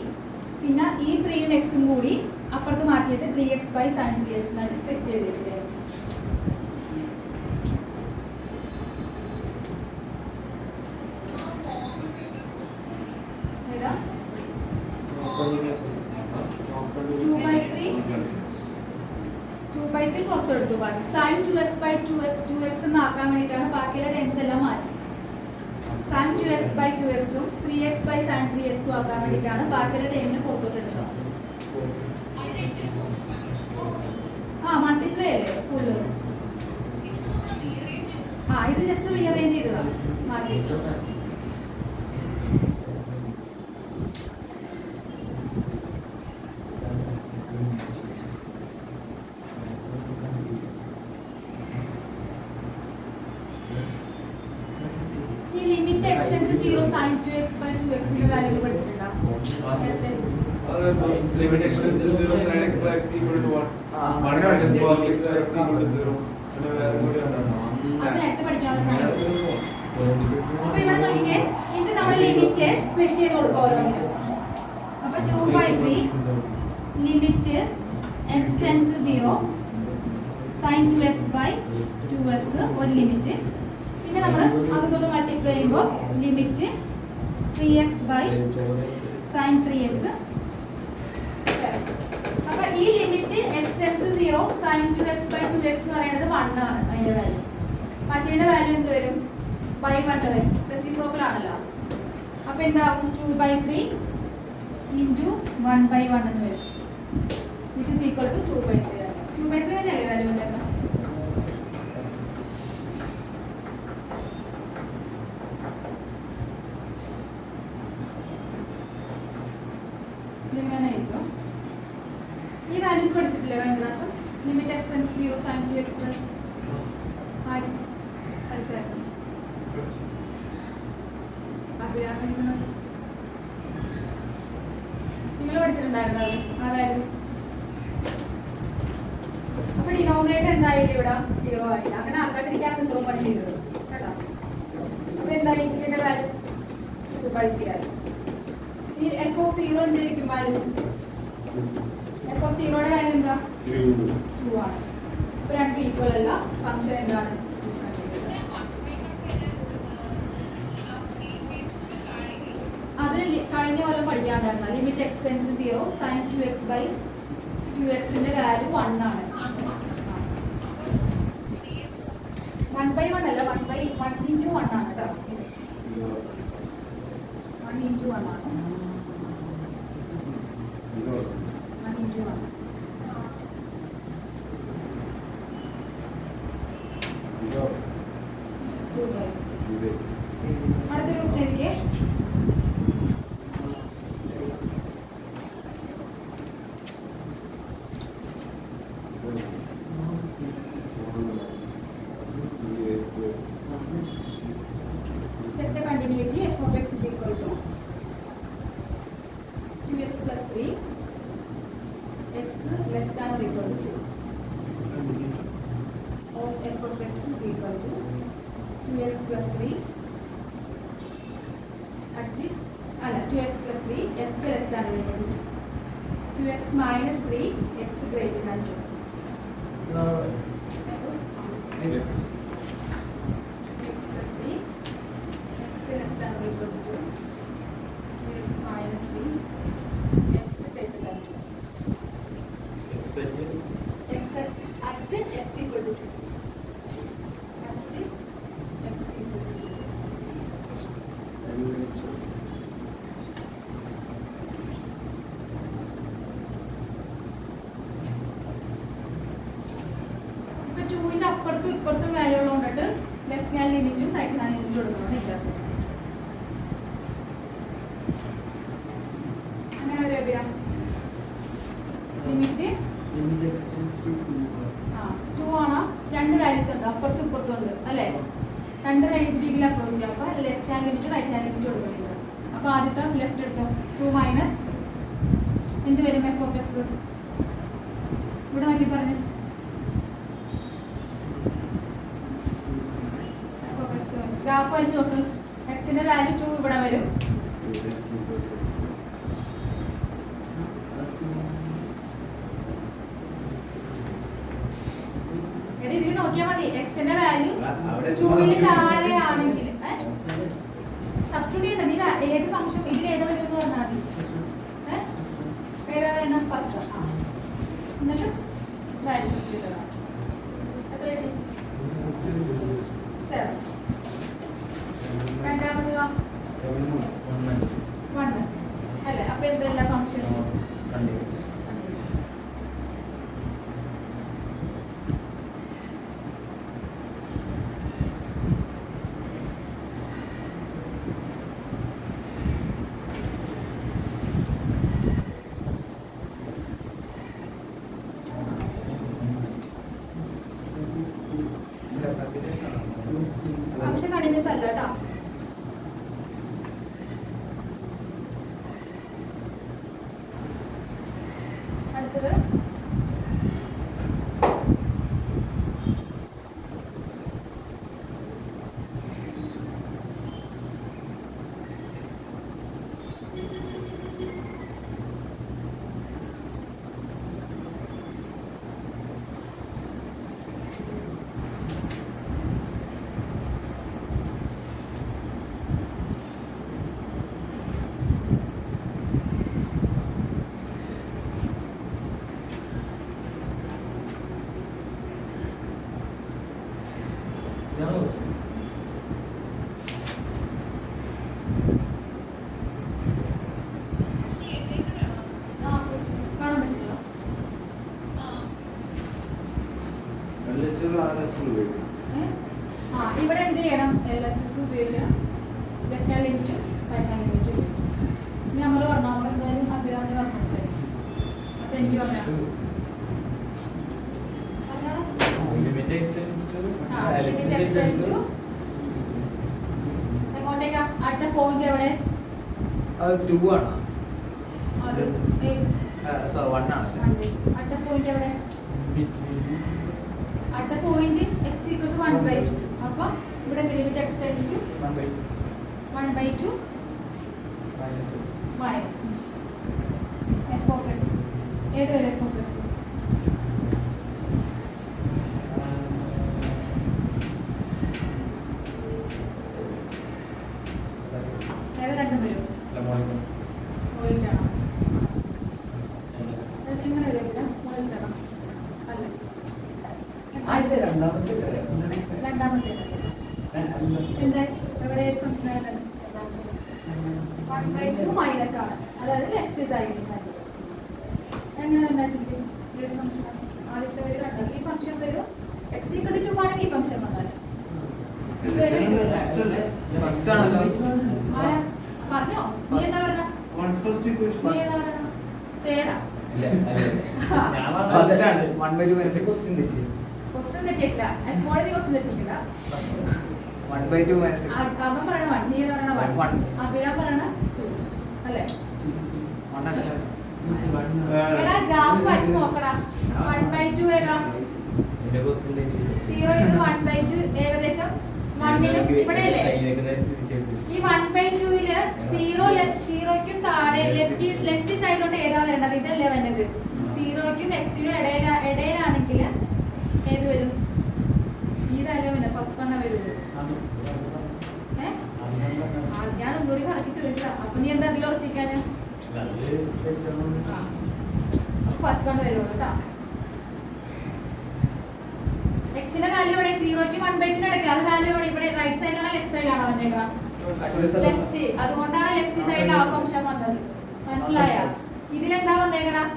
പിന്നെ ഈ 3ഉം x ഉം കൂടി അപ്പുറത്ത് മാറ്റിയിട്ട് 3x by sin 3x എന്നാണ് സ്പ്ലിറ്റ് ചെയ്തിട്ട് ഏതാ 2/3 പുറത്തെടുത്തു. sin 2x by 2x എന്ന് ആക്കാൻ വേണ്ടിയിട്ടാണ് ബാക്കിയുള്ള ടെൻസ് എല്ലാം മാറ്റി. sin 2x by 2xും 3x by sin 3xും ആക്കാൻ വേണ്ടിയിട്ടാണ് ബാക്കിയുള്ള ടൈമിന് പുറത്തോട്ടുള്ളത്. മൾട്ടിപ്ലൈ അല്ലേ ഫുള്ള്? ഇത് ജസ്റ്റ് റീഅറേഞ്ച് ചെയ്തതാണ് മാറ്റി. x tends to 0 sin 2x by 2x ന്റെ വാല്യൂ പഠിച്ചിട്ടുണ്ടോ? Limit x tends to 0 sin x by x equal to what? മടങ്ങാണ് just cos x by x equal to 0. അത് നേരത്തെ പഠിക്കാനുള്ള സാധനം. അപ്പോൾ ഇവിടെ നോക്കിക്കേ, ഇത് നമ്മൾ ലിമിറ്റ് സ്പ്ലിറ്റ് ചെയ്ത് കൊടുക്കുക ഓരോന്നിനും. അപ്പോൾ 2/3 limit x tends to 0 sin 2x by 2x ഒരു ലിമിറ്റ്. പിന്നെ നമ്മൾ അകത്തോട്ട് മൾട്ടിപ്ലൈ ചെയ്യുമ്പോൾ limit 3x by sin 3x. അപ്പോൾ ഈ limit x tends to 0 sin 2x by 2x എന്ന് പറയുന്നത് 1 ആണ് അതിന്റെ വാല്യൂ. മറ്റേതിന്റെ വാല്യൂ എന്ത് വരും? by 1 വരും. റെസിപ്രോക്കൽ ആണല്ലോ. അപ്പോൾ എന്താവും? 2/3 into 1/1 എന്ന് വരും. It is equal to 2/3. 2/3 തന്നെയല്ലേ വാല്യൂ വന്നേക്കാം? ഈ വാല്യൂസ് പഠിച്ചിട്ടില്ലേ കഴിഞ്ഞ പ്രാവശ്യം? Limit x tends to 0 sin 2x പഠിച്ചായിരുന്നു. നിങ്ങൾ പഠിച്ചിട്ടുണ്ടായിരുന്നു ആ വാല്യൂ. അപ്പൊ ഡിനോമിനേറ്റർ എന്തായാലും ഇവിടെ 0 ആയില്ല. അങ്ങനെ ആക്കാതിരിക്കാനാണ് ഇത്രയും പണി ചെയ്തത് കേട്ടോ. അപ്പൊ എന്തായി ഇതിന്റെ വാല്യൂ 2/3 ആയി. ഈ f(0) എന്തായിരിക്കും വാല്യൂ? f(0)യുടെ വാല്യൂ എന്താ? 2 ആണ്. അപ്പൊ രണ്ട് ഈക്വൽ അല്ല. ഫംഗ്ഷൻ എന്താണ്? അത് കഴിഞ്ഞ കൊല്ലം പഠിക്കാണ്ടായിരുന്ന limit x tends to 0 sin 2x/2x ന്റെ വാല്യൂ 1 ആണ്. 1/1 അല്ല, 1 into 1 ആണ് കേട്ടോ. 1 into 1 ആണ്. 1 into 1. അടുത്തൊരു ക്വസ്റ്റ്യൻ എനിക്ക് set the continuity f of x is equal to 2x plus 3 x less than or equal to 2 of f of x is equal to 2x plus 3 at 2x plus 3 x less than or equal to 2x minus 3 x greater than 2. X plus 3 x less than or equal to 2 2x minus 3 x greater than 2. X at x equal to 2. At x equal to 2. ഇപ്പൊ 2ന്റെ അപ്പുറത്തും ഇപ്പുറത്തും value ഉള്ളതുകൊണ്ടിട്ട് left hand ലിമിറ്റും right hand ലിമിറ്റും കൊടുക്കണം ഇല്ലാത്ത അങ്ങനെ ഒരു അഭിപ്രായം ലിമിറ്റ് 2 ആണ്. രണ്ട് വാല്യൂസ് ഉണ്ട്, അപ്പുറത്തും ഇപ്പുറത്തും ഉണ്ട് അല്ലേ? രണ്ട് രീതിയിൽ അപ്രോച്ച് ചെയ്യാം. അപ്പൊ left hand limit right hand limit കൊടുക്കുന്നില്ല. അപ്പൊ ആദ്യത്തെ ലെഫ്റ്റ് എടുത്തോ. 2 മൈനസ് എന്ത് വരും? F of x. ഇവിടെ നോക്കി പറഞ്ഞു ഗ്രാഫ് വരച്ച് നോക്ക്. എക്സിന്റെ വാല്യൂ 2 ഇവിടെ വരും. എടി ഇതിൽ നോക്കിയാൽ മതി. എക്സിന്റെ വാല്യൂ 2ന് താഴെയാണെങ്കിൽ സബ്സ്റ്റിറ്റ്യൂട്ട് ചെയ്യണ്ട. നീ ഏത് ഫംഗ്ഷൻ ഇതിൽ ഏതോ വരും എന്ന് പറഞ്ഞാൽ മതി. ഏതാ വേണം? ഫസ്റ്റ്. എന്നിട്ട് വാല്യൂ സബ്സ്റ്റിറ്റ്യൂട്ട് ചെയ്യണം. എത്ര കിട്ടി? 7. രണ്ടാമത് 1 അല്ലേ? അപ്പൊ എന്തല്ല ഫംഗ്ഷൻ? ഫംഗ്ഷൻ കണ്ടിന്യൂസ് അല്ല കേട്ടോ. അടുത്തത് കാണാൻ പറ്റില്ല. ഇവിടെ എന്ത് ചെയ്യണം? LHS ഉപയോഗിക്കണം. ലെഫ്റ്റ് ഹാൻഡ് ലിമിറ്റും റൈറ്റ് ഹാൻഡ് ലിമിറ്റും ഉപയോഗിക്കണം. ഇനി നമ്മൾ പറഞ്ഞു നമ്മൾ എന്തായാലും അഭിരാമിന് പറഞ്ഞിട്ടുണ്ട്. അപ്പൊ എനിക്ക് പറയാം എങ്ങോട്ടേക്കാ? അടുത്ത പോയിന്റ് എവിടെ? അത് 2 ആണ്. അത് സോറി 1 ആണ്. അടുത്ത പോയിന്റ് എവിടെ? അടുത്ത പോയിന്റ് x equal to 1/2. അപ്പൊ ഇവിടെ limit x tends to 1/2 minus f of x. ഏത് വരെ f of x? ഏത് രണ്ടും വരും? പോയിന്റ് ആണോ? എങ്ങനെ വരും ഇവിടെ? പോയിന്റ് ആണോ? അല്ല, രണ്ടാമത്തെ എന്താ എവിടെ ഏത് ഫംഗ്ഷൻ ആയിരുന്നു? 1/2 മൈനസ് ആണ്, അതായത് ലെഫ്റ്റ് സൈഡിൽ എങ്ങനെ ഉണ്ടായിരിക്കും? ഏത് ഫംഗ്ഷൻ? ആദ്യത്തെ വരും രണ്ടാം. ഈ ഫംഗ്ഷൻ വരും x equal to 2 ആണെങ്കിൽ ഈ ഫംഗ്ഷൻ വന്നാൽ ഫസ്റ്റ് ആണല്ലോ. പറഞ്ഞോ? നീ എന്താ പറഞ്ഞ? നീ ഏതാ പറഞ്ഞ? തേടാ ഫസ്റ്റ് ആണ് 1/2 minus x. ക്വസ്റ്റ്യൻ തെറ്റിയിട്ടില്ല, കോടതി ക്വസ്റ്റ്യൻ തെറ്റിയിട്ടില്ല. 1/2 minus x. അവൻ പറയണ 1, നീ ഏതാ പറയണ 1, അഭിരാം പറയണ 2 അല്ലേ? 1 അല്ല. എടാ ഗ്രാഫ് വരച്ച് നോക്കടാ. 1/2 ഏതാ? 0 ഇത് 1/2 ഏകദേശം 1 ഇവിടെ അല്ലേ? ഈ 1/2-ല് 0ക്കും താഴെ ലെഫ്റ്റ് സൈഡിലോട്ട് ഏതാ വരേണ്ടത്? ഇതല്ലേ വരുന്നത്. 0ക്കും x-നും ഇടയിലാണെങ്കിൽ ഏത് വരും? ഇതല്ലേ വരുന്നത്, ഫസ്റ്റ് വണ്ണ വരുള്ളൂ. ഞാൻ ഒന്നുകൂടി കറക്കി ചോദിച്ചാ, അപ്പൊ നീ എന്താ അതിൽ ഉറച്ചിരിക്കാന്? ഫസ്റ്റ് വൺ വരുള്ളൂ കേട്ടോ. എക്സിന്റെ വാല്യൂ ഇവിടെ 0ക്കും 1/2 ഇടയ്ക്ക്, അത് വാല്യൂ ഇവിടെ ഇവിടെ റൈറ്റ് സൈഡിലാണോ ലെഫ്റ്റ് സൈഡിലാണോ വന്നേക്കണം? ലെഫ്റ്റ്. അതുകൊണ്ടാണ് ലെഫ്റ്റ് സൈഡിൽ ആ ഫംഗ്ഷൻ വന്നത്. മനസ്സിലായ? ഇതിലെന്താ വന്നേക്കണം?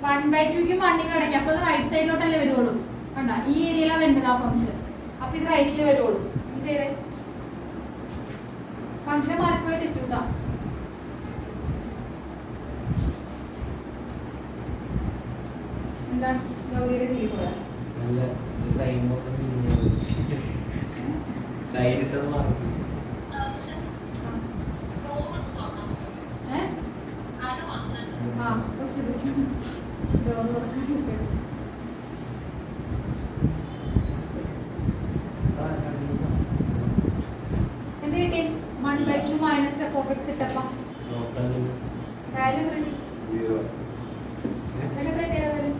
1/2ക്കും 1നും ഇടയ്ക്ക്. അപ്പൊ ഇത് റൈറ്റ് സൈഡിലോട്ടല്ലേ വരുള്ളൂ. കണ്ട, ഈ ഏരിയയിലാണ് വരുന്നത് ആ ഫംഗ്ഷൻ. അപ്പൊ ഇത് റൈറ്റിൽ വരുള്ളൂ. ഇത് ചെയ്തേ, ഫംഗ്ഷൻ മാറിപ്പോയി തെറ്റൂട്ടാ. എന്താ ഗൗരിയുടെ കീഴിൽ പോയാ? എന്ത് കിട്ടി? 1/2 മൈനസ് f of x ഇട്ടപ്പോ വാല്യൂ എത്ര കിട്ടി? എത്ര കിട്ടിയ വാല്യൂ?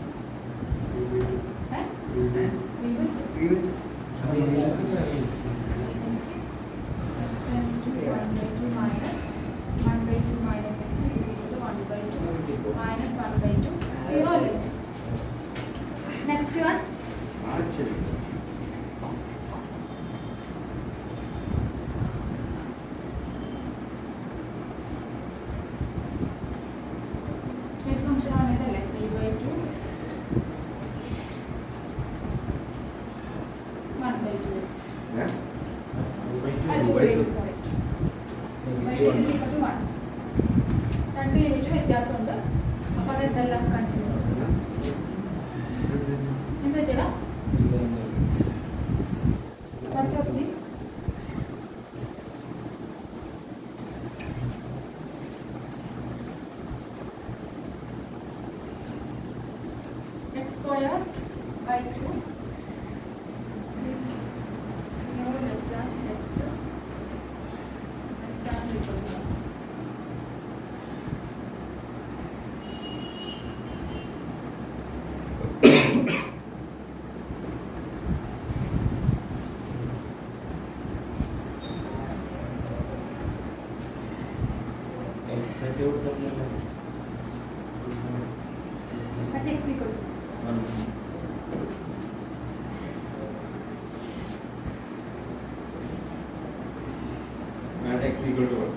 നെക്സ്റ്റ് വൺ ഏത് ഫംഗ്ഷൻ ആണ്? ഇതല്ലേ 3/2 1/2. 2/2 സോറി. 1 രണ്ട് ലിമിറ്റും വ്യത്യാസമുണ്ട്. അപ്പൊ അതെന്തെല്ലാം കണ്ടിന്യൂസ് എന്താ ചേട്ടാ? x square by 2 0 less than x less than equal to 1. At x equal to at x equal to 1.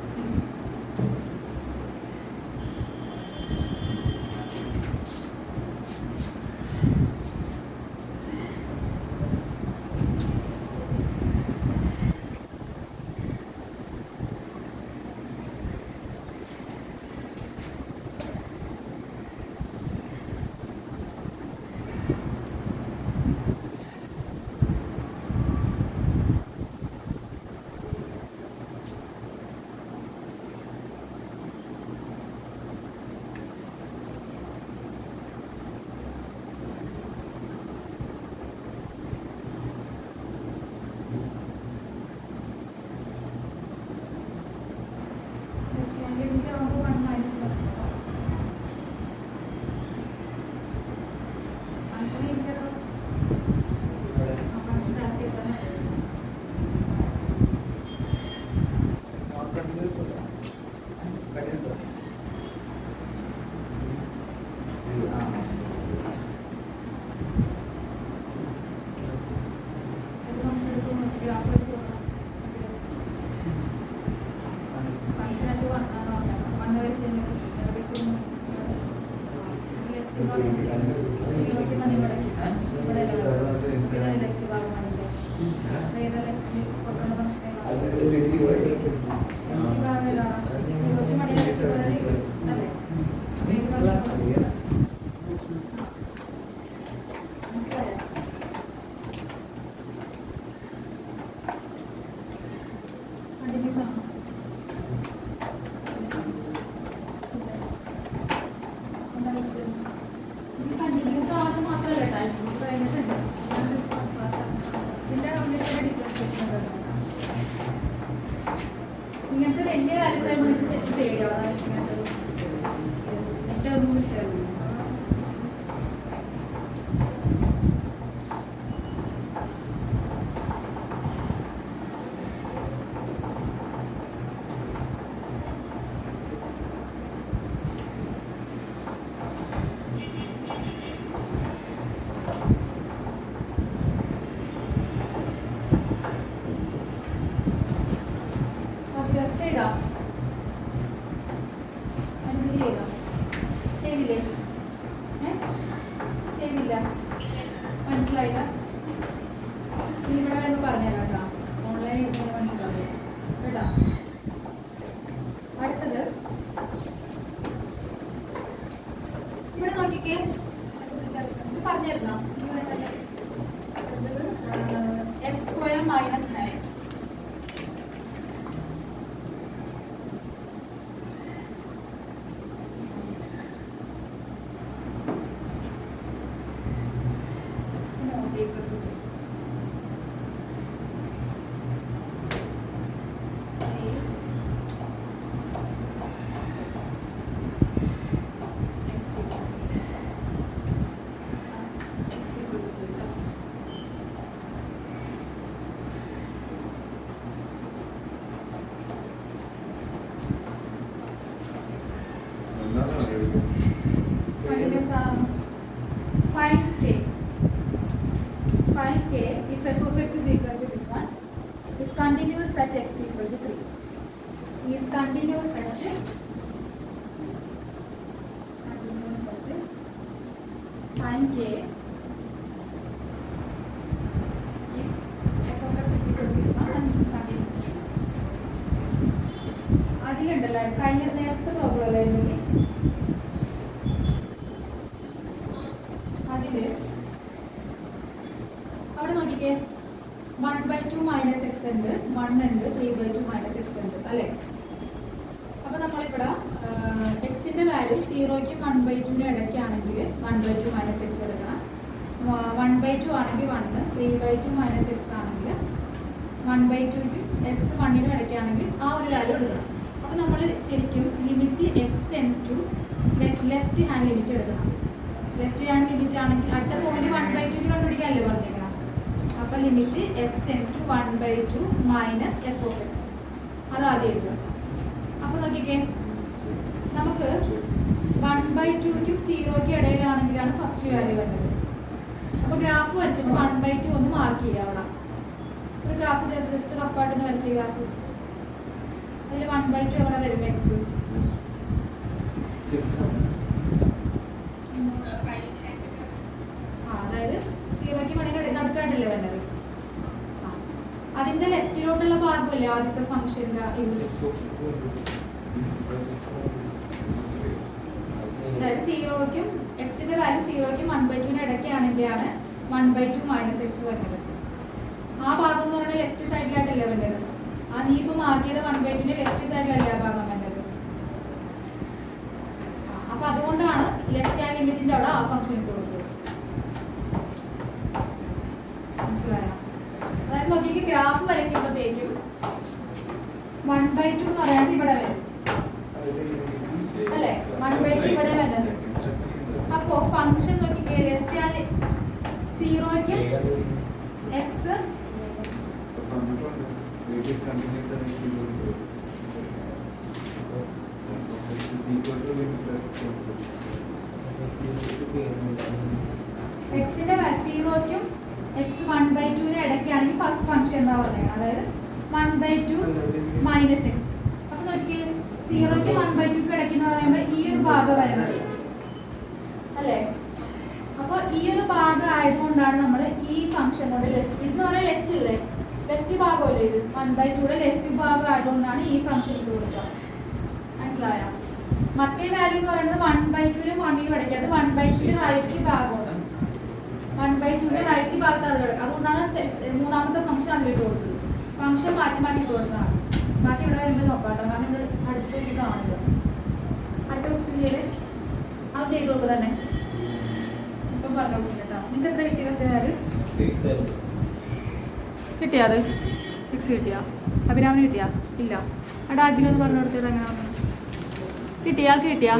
സീറോയ്ക്ക് മണി മുടക്കി ഇവിടെ ലെഫ്റ്റ് ഭാഗം മനസ്സിലായി വേറെ ലെഫ്റ്റ് കൊടുക്കുന്ന ഫംഗ്ഷനെ ഭാഗം ഏതാണ് സീറോയ്ക്ക് മണി അല്ലേ മനസ്സിലായോ? കണ്ടിന്യൂസ് ആണോ? കണ്ടിന്യൂസ് ആണ് മാത്രമല്ല ടൈം കഴിഞ്ഞിട്ടുണ്ട് ഇതിൻ്റെ കംപ്ലീറ്റ് ഡിഫറൻസിയേഷൻ ഇങ്ങനത്തെ വലിയ കാര്യം ചെയ്യുമ്പോൾ എനിക്ക് ശരിക്കും പേടിയാണ് ഇങ്ങനത്തെ എനിക്കതൊന്നും വിഷയമില്ല. ചെയ്തോ അടുത്തത് ചെയ്തോ ചെയ്തില്ലേ ചെയ്തില്ല മനസ്സിലായില്ല ഇനി ഇവിടെ വരുമ്പോൾ പറഞ്ഞുതരാം കേട്ടോ ഓൺലൈനിൽ ഇങ്ങനെ മനസ്സിലാവില്ല കേട്ടോ. അടുത്തത് ഇവിടെ നോക്കിക്കേ ഇത് പറഞ്ഞിരുന്നോ എക്സ് സ്ക്വയർ -9 continuous ആണ്. Find k. Find k if f of x is equal to this one is continuous at x equal to 3. Is continuous at find k if f of x is equal to this one and is continuous. അതിലുണ്ടല്ലോ കഴിഞ്ഞ നേരത്തെ problem അല്ലായിരുന്നെങ്കിൽ അതില് അവിടെ നോക്കിക്കേ 1/2 minus X ഉണ്ട് 1 ഉണ്ട് 3/2 minus X ഉണ്ട് അല്ലേ. അപ്പോൾ നമ്മളിവിടെ എക്സിൻ്റെ വാല്യൂ 0ക്കും 1/2 ഇടയ്ക്കാണെങ്കിൽ 1/2 മൈനസ് എക്സ് എടുക്കണം. 1/2 ആണെങ്കിൽ 1 3/2 മൈനസ് എക്സ് ആണെങ്കിൽ 1/2ക്കും എക്സ് 1നും ഇടയ്ക്കാണെങ്കിൽ ആ ഒരു വാല്യൂ എടുക്കണം. അപ്പോൾ നമ്മൾ ശരിക്കും limit x tends to left hand limit എടുക്കണം. ലെഫ്റ്റ് ഹാൻഡ് ലിമിറ്റ് ആണെങ്കിൽ അടുത്ത പോയിന്റ് 1/2 കണ്ടുപിടിക്കാനല്ലേ പറഞ്ഞേക്കണം. അപ്പോൾ limit x tends to 1/2 minus f of x അതാദ്യം എഴുതുക. അപ്പോൾ നോക്കിക്കേ നമുക്ക് 1/2ക്കും 0ക്കും ഇടയിലാണെങ്കിലാണ് ഫസ്റ്റ് വാല്യൂ കണ്ടത്. അപ്പോൾ ഗ്രാഫ് വരച്ചിട്ട് 1/2 ഒന്ന് മാർക്ക് ചെയ്യുക. അവിടെ ഒരു ഗ്രാഫ് ജസ്റ്റ് റഫായിട്ടൊന്ന് വരച്ച ഗ്രാഫ് അതിൽ 1/2 എവിടെ വരും എക്സ് അതായത് 0ക്ക് വേണമെങ്കിൽ നടക്കാണ്ടല്ലേ വേണ്ടത്. അതിന്റെ ലെഫ്റ്റിലോട്ടുള്ള ഭാഗമല്ലേ ആദ്യത്തെ ഫംഗ്ഷന്റെ ഇത്. അതായത് 0ക്കും എക്സിന്റെ വാല്യൂ 0ക്കും 1/2 ഇടയ്ക്കാണെങ്കിലാണ് 1/2 മൈനസ് എക്സ് വരുന്നത്. ആ ഭാഗം എന്ന് പറഞ്ഞാൽ ലെഫ്റ്റ് സൈഡിലായിട്ടല്ലേ വേണ്ടത്. ആ നീ ഇപ്പൊ മാർക്ക് ചെയ്ത 1/2 ലെഫ്റ്റ് സൈഡിലല്ലേ ആ ഭാഗം വേണ്ടത്. അപ്പൊ അതുകൊണ്ടാണ് ലെഫ്റ്റ് ഹാൻഡ് ലിമിറ്റിന്റെ അവിടെ ആ ഫംഗ്ഷൻ കൊടുത്തത്. മനസ്സിലായോ? അതായത് നോക്കിക്ക് ഗ്രാഫ് വരയ്ക്കുമ്പോഴത്തേക്കും 1/2 എന്ന് പറയാൻ ഇവിടെ വരും അല്ലേ. 1/2 ഇവിടെ വരുന്നത്. അപ്പോ ഫംഗ്ഷൻ നോക്കിക്കേ ലെഫ്റ്റ് ഹാൻഡ് 0ക്കും എക്സ് എക്സിന്റെ 0ക്കും എക്സ് 1/2 ഇടയ്ക്കാണെങ്കിൽ ഫസ്റ്റ് ഫംഗ്ഷൻ എന്താ പറയുക. അതായത് 1/2 മൈനസ് എക്സ്. അപ്പൊ നോക്കിയേ 0ക്കും 1/2 ഇടയ്ക്ക് എന്ന് പറയുമ്പോൾ ഈ ഒരു ഭാഗം വരുന്നത് അല്ലേ? അപ്പോൾ ഈ ഒരു ഭാഗം ആയതുകൊണ്ടാണ് നമ്മൾ ഈ ഫംഗ്ഷൻ കൊണ്ട് ലെഫ്റ്റ് എന്ന് പറയാൻ ലെഫ്റ്റ് ഇല്ലേ, ലെഫ്റ്റ് ഭാഗമല്ലേ ഇത് 1/2 ലെഫ്റ്റ് ഭാഗം ആയതുകൊണ്ടാണ് ഈ ഫംഗ്ഷൻ ഇട്ട് കൊടുക്കുക. മനസ്സിലായോ? മറ്റേ വാല്യൂ എന്ന് പറയുന്നത് 1/2 1 അടയ്ക്കാതെ 1/2 റൈറ്റ് ഭാഗമാണ്. 1/2 റൈറ്റ് ഭാഗത്ത് അത് കിടക്കും. അതുകൊണ്ടാണ് മൂന്നാമത്തെ ഫംഗ്ഷൻ അതിലിട്ട് കൊടുത്തത്. ഫംഗ്ഷൻ മാറ്റി മാറ്റി ഇട്ട് കൊടുക്കുന്നതാണ്. ബാക്കി ഇവിടെ വരുമ്പോൾ നോക്കാം കേട്ടോ, കാരണം ഇവിടെ അടുത്ത് വെച്ച് കാണുന്നത്. അടുത്ത ക്വസ്റ്റ്യൻ ചെയ്ത് അത് ചെയ്ത് നോക്കുക തന്നെ. ഇപ്പം പറഞ്ഞ ക്വസ്റ്റ്യൻ കേട്ടോ. നിങ്ങൾക്ക് എത്ര കിട്ടിയ കത്തുകാർ കിട്ടിയാ? അത് 6 കിട്ടിയാ? അഭിരാമിന് കിട്ടിയാ? ഇല്ല. ആ ഡാഗിനൊന്ന് പറഞ്ഞു കൊടുത്തത് എങ്ങനെയാണ് കിട്ടിയാ? കിട്ടിയാ?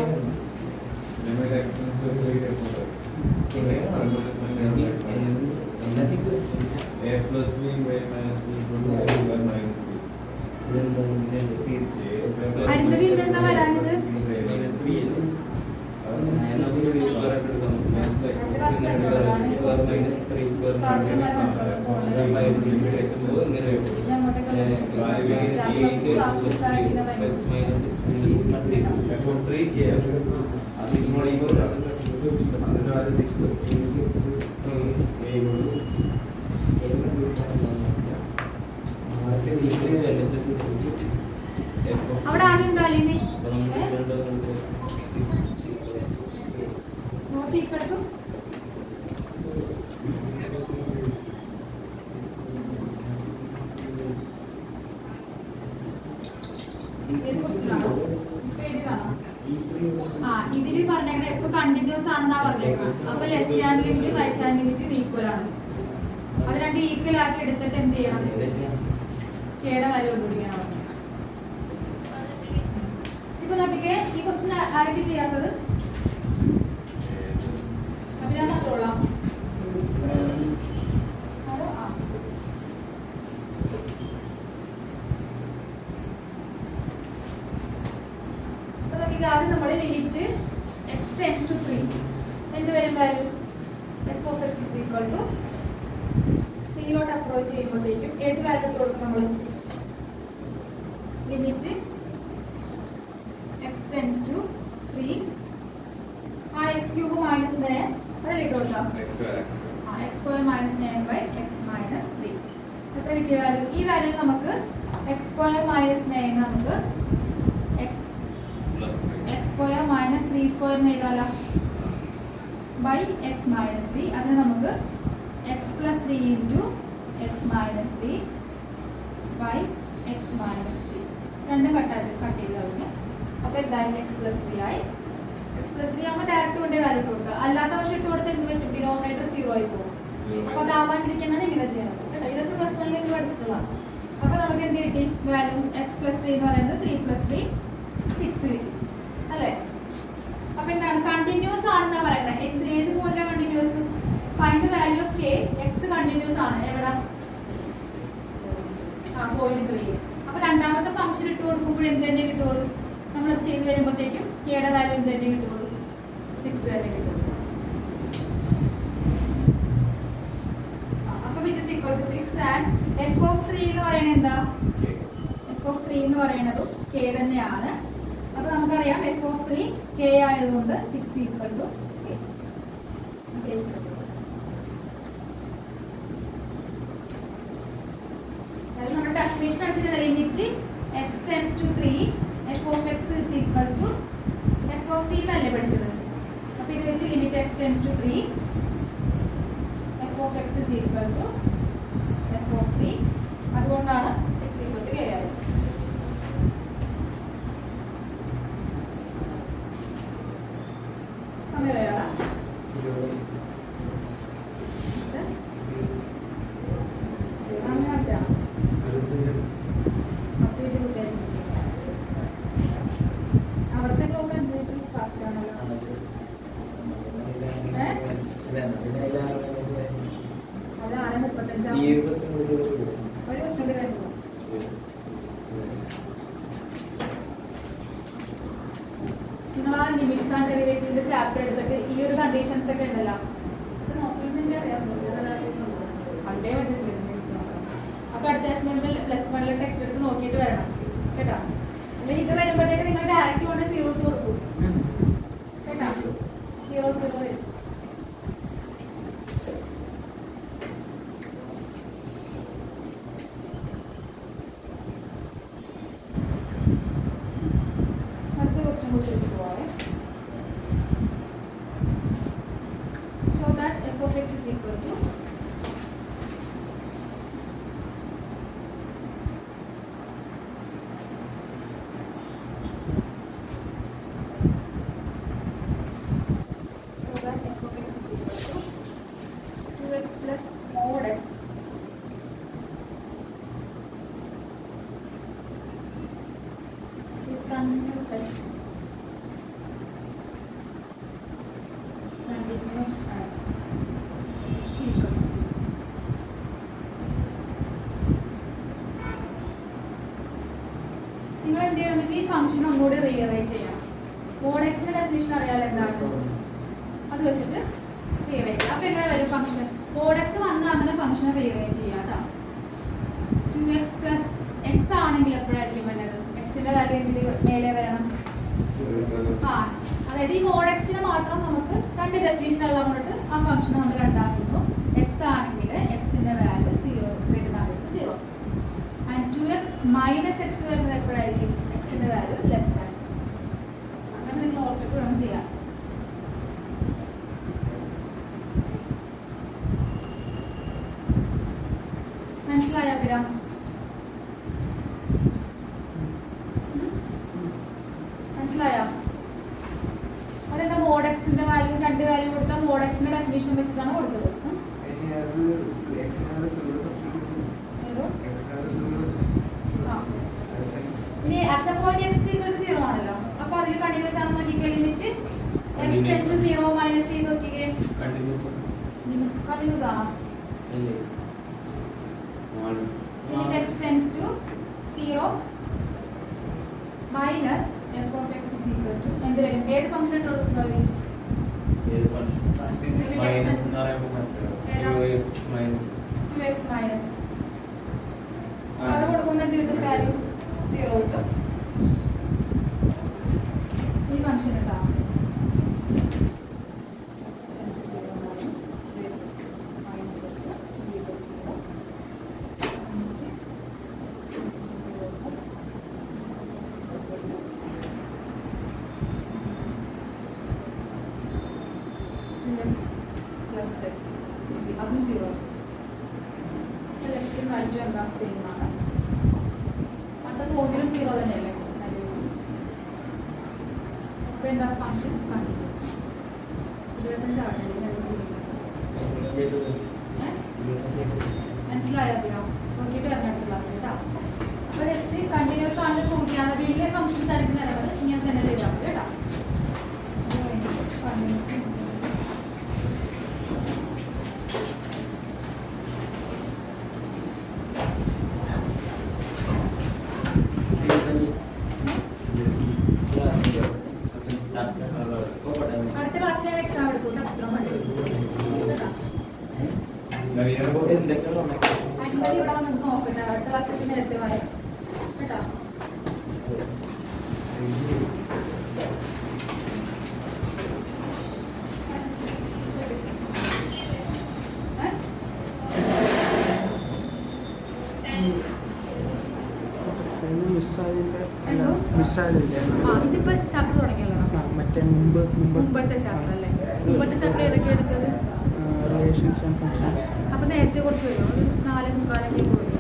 എന്താ വരാഞ്ഞത്? അവിടെ ആരെന്താ നോട്ട് ഇക്കെടുക്കും. ഇതിൽ പറഞ്ഞേക്കുന്നത് എഫ് കണ്ടിന്യൂസ് ആണെന്നാ പറഞ്ഞേക്കുന്നത്. അപ്പൊ left hand limit right hand limit equal ആണ്. അത് രണ്ട് ഈക്വൽ ആക്കി എടുത്തിട്ട് എന്ത് ചെയ്യണം? കേട വാല്യൂ കണ്ടുപിടിക്കണം. ഇപ്പൊ നോക്കിക്കേ, ഈ ക്വസ്റ്റ്യൻ ആരൊക്കെ ചെയ്യാത്തത്? അതിനാ മാത്രമുള്ളാം. ആദ്യം നമ്മൾ ലിമിറ്റ് x ടെൻഡ്സ് ടു 3 എന്ത് വരും value? f of x is equal to 3 approach ചെയ്യുമ്പോഴത്തേക്കും ഏത് വാല്യൂ കൊടുക്കും നമ്മൾ? ലിമിറ്റ് x ടെൻഡ്സ് ടു 3 ആ x ക്യൂബ് മൈനസ് 9 അതിലിട്ട് കൊടുക്കാം. x square minus 9 by x minus 3 എത്ര കിട്ടിയ വാല്യൂ? ഈ വാല്യൂ നമുക്ക് x സ്ക്വയർ മൈനസ് 9 നമുക്ക് x സ്ക്വയർ മൈനസ് 3 സ്ക്വയർ എഴുതാലോ ബൈ x മൈനസ് 3. അതിന് നമുക്ക് x plus 3 into x minus 3 by x minus 3 രണ്ടും കട്ട് ചെയ്ത് അതിന്. അപ്പോൾ എന്തായാലും x പ്ലസ് 3 ആയി. x പ്ലസ് 3 ആകുമ്പോൾ ഡയറക്റ്റ് കൊണ്ട് വാല്യൂ ഇട്ട് കൊടുക്കുക. അല്ലാത്ത പക്ഷം ഇട്ട് കൊടുത്ത് എന്ത് പറ്റും? ഡിനോമിനേറ്റർ 0 ആയി പോകും. അപ്പോൾ അതാവാണ്ടിരിക്കാനാണ് ഇങ്ങനെ ചെയ്യുന്നത് കേട്ടോ. ഇതൊക്കെ പ്ലസ് 1 പഠിച്ചിട്ടുള്ള. അപ്പോൾ നമുക്ക് എന്ത് കിട്ടി? വാല്യൂ x പ്ലസ് 3 എന്ന് പറയുന്നത് 3 പ്ലസ് 3 6 കിട്ടി അല്ലേ? അപ്പൊ എന്താണ്? കണ്ടിന്യൂസ് ആണെന്നാ പറയുന്നത്. ഏത് പോയിന്റാണ് continuous? Find the value of k. x continuous ആണ്. എവിടെ? പോയിന്റ് 3. അപ്പൊ രണ്ടാമത്തെ ഫംഗ്ഷൻ ഇട്ട് കൊടുക്കുമ്പോൾ എന്ത് തന്നെ കിട്ടുള്ളൂ? നമ്മൾ ചെയ്ത് വരുമ്പോഴത്തേക്കും k യുടെ വാല്യൂ എന്ത് തന്നെ കിട്ടുള്ളൂ? 6 തന്നെ കിട്ടുള്ളൂ. അപ്പൊ which is equal to 6 and f of 3 എന്ന് പറയുന്നത് എന്താ? f of 3 എന്ന് പറയുന്നത് k തന്നെയാണ്. അപ്പോൾ നമുക്കറിയാം f of 3 k ആയതുകൊണ്ട് 6 ഈക്വൽ ടു k. അത് നമ്മുടെ ഡെഫിനിഷൻ അനുസരിച്ച് limit x tends to 3 f of x is equal to f of c എന്നല്ലേ പഠിച്ചത്. അപ്പോൾ ഇത് വെച്ച് limit x tends to 3 f of x is equal to f of 3. അതുകൊണ്ടാണ് 6 ഈക്വൽ ടു k ആയത്. അവിടുത്തെ ക്ലോക്ക് അനുസരിച്ച് ഫാസ്റ്റ് ആണല്ലോ. അത് 6:35 ഒരു ക്വസ്റ്റ്യൻ കൂടി കഴിഞ്ഞു. നിങ്ങൾ ആ ലിമിറ്റ്സ് ആൻഡ് ഡെറിവേറ്റീവിന്റെ ചാപ്റ്റർ എടുത്തിട്ട് ഈ ഒരു കണ്ടീഷൻസ് ഒക്കെ ഉണ്ടല്ലോ അത് നോക്കിയിട്ടുണ്ടെങ്കിൽ അറിയാം. പണ്ടേ പഠിച്ചിട്ടില്ല. അപ്പോൾ അടുത്ത ആഴ്ച പ്ലസ് 1 ടെക്സ്റ്റ് എടുത്ത് നോക്കിയിട്ട് വരണം കേട്ടോ. അല്ലെങ്കിൽ ഇത് വരുമ്പോഴത്തേക്ക് നിങ്ങൾ ഡയറക്റ്റ് കൊണ്ട് 0 കൊടുക്കും കേട്ടോ. 0 0 വരും. അടുത്ത ക്വസ്റ്റ്യൻ കൂടി എടുത്തു പോവാം. So that f of x is equal to so that f of x is equal to 2x plus mod x is continuous at c equal to 0. നിങ്ങൾ എന്ത് ചെയ്യണമെന്ന് വെച്ചാൽ ഈ ഫംഗ്ഷൻ ഒന്നുകൂടി റീഅറേഞ്ച് ചെയ്യണം. മോഡ് എക്സിന്റെ ഡെഫിനിഷൻ അറിയാലോ എന്താണ്, അത് വെച്ചിട്ട് റീഅറേഞ്ച് ചെയ്യാം. അപ്പോൾ എങ്ങനെ വരും ഫംഗ്ഷൻ? മോഡ് എക്സ് വന്ന് അങ്ങനെ ഫംഗ്ഷനെ റീഅറേഞ്ച് ചെയ്യാം കേട്ടോ. 2x പ്ലസ് എക്സ് ആണെങ്കിൽ എപ്പോഴായിരിക്കും വേണ്ടത്? എക്സിന്റെ വാല്യൂ എന്തിന് മേലെ വരണം? ആ, അതായത് ഈ മോഡ് എക്സിന് മാത്രം നമുക്ക് രണ്ട് ഡെഫിനിഷൻ ഉള്ളത് കൊണ്ടിട്ട് ആ ഫംഗ്ഷൻ നമ്മൾ രണ്ടാക്കുന്നു. എക്സ് ആണെങ്കിൽ എക്സിന്റെ value 0 0 and 2x minus X വരുന്നത് എപ്പോഴായിരിക്കും? എക്സിന്റെ വാല്യൂ ലെസ് ദാൻ 0. അങ്ങനെ നിങ്ങൾ ഓർത്തിട്ട് വേണം ചെയ്യാം. മനസ്സിലായോ അഭിരാം? മനസ്സിലായോ? അതെന്താ മോഡ് എക്സിന്റെ വാല്യൂ രണ്ട് വാല്യൂ കൊടുത്താൽ മോഡ് എക്സിന്റെ ഡെഫിനിഷൻ വെച്ചിട്ടാണ് കൊടുത്തത്. ഇനി അത് എക്സിനകത്ത് 0 സബ്സ്റ്റിറ്റ്യൂട്ട് ചെയ്യും. ഏതോ? എക്സിനകത്ത് 0 ആ. അത് ശരി. ഇനി at the point x equal to 0 ആണല്ലോ. അപ്പോൾ അതിൽ കണ്ടിന്യൂസ് ആണെന്ന് നോക്കിക്കേ. Limit x tends to 0 minus ചെയ്ത് നോക്കിക്കേ. കണ്ടിന്യൂസ് കണ്ടിന്യൂസ് ആണോ? അല്ലേ? Limit x tends to 0 minus f of x is equal to എന്ത് വരും? ഏത് ഫംഗ്ഷൻ ഇട്ട് കൊടുക്കുന്നത്? ഏത് ഫംഗ്ഷൻ? മൈനസ് എന്ന് പറയുമ്പോൾ 2x മൈനസ് 2x മൈനസ് അവിടെ കൊടുക്കുമ്പോൾ എന്ത് കിട്ടും? വാല്യൂ 0 കിട്ടും. ഈ ഫംഗ്ഷൻ ഉണ്ടാവും. അതും 0. ലെഫ്റ്റും റൈറ്റും എല്ലാം സെയിം ആണ്. അടുത്ത പോയിന്റിലും 0 തന്നെയല്ലേ? അപ്പോൾ എന്താ ഫംഗ്ഷൻ കണ്ടിന്യൂസ്. 25 മനസ്സിലായോ? പിന്നെ നോക്കിയിട്ട് വരണം അടുത്ത ക്ലാസ്സിൽ കേട്ടോ. അപ്പോൾ ജസ്റ്റ് കണ്ടിന്യൂസ് ആണ് പ്രൂവ് ചെയ്യാൻ വലിയ ഫംഗ്ഷൻസ് ആയിരിക്കും നിലവിൽ ഇങ്ങനെ തന്നെ ചെയ്താൽ മതി കേട്ടോ. കണ്ടിന്യൂസ് അടുത്ത ക്ലാസ്സിൽ ഞാൻ എക്സാം എടുക്കും. അത്ര മതി അൻപത് ഇവിടെ വന്ന് നോക്കട്ടെ. അടുത്ത ക്ലാസ്സിൽ നേരത്തെ വായ കേട്ടോ. മിസ്സായതില്ല. ഇതിപ്പോ ചാപ്റ്റർ തുടങ്ങിയല്ലോ. മറ്റേ മുമ്പത്തെ ചാപ്റ്റർ അല്ലേ? മുമ്പത്തെ ചാപ്റ്റർ ഏതൊക്കെ എടുത്തത്? Relations and functions. അപ്പൊ നേരത്തെ കുറച്ച് വരും. 4:45 വരും.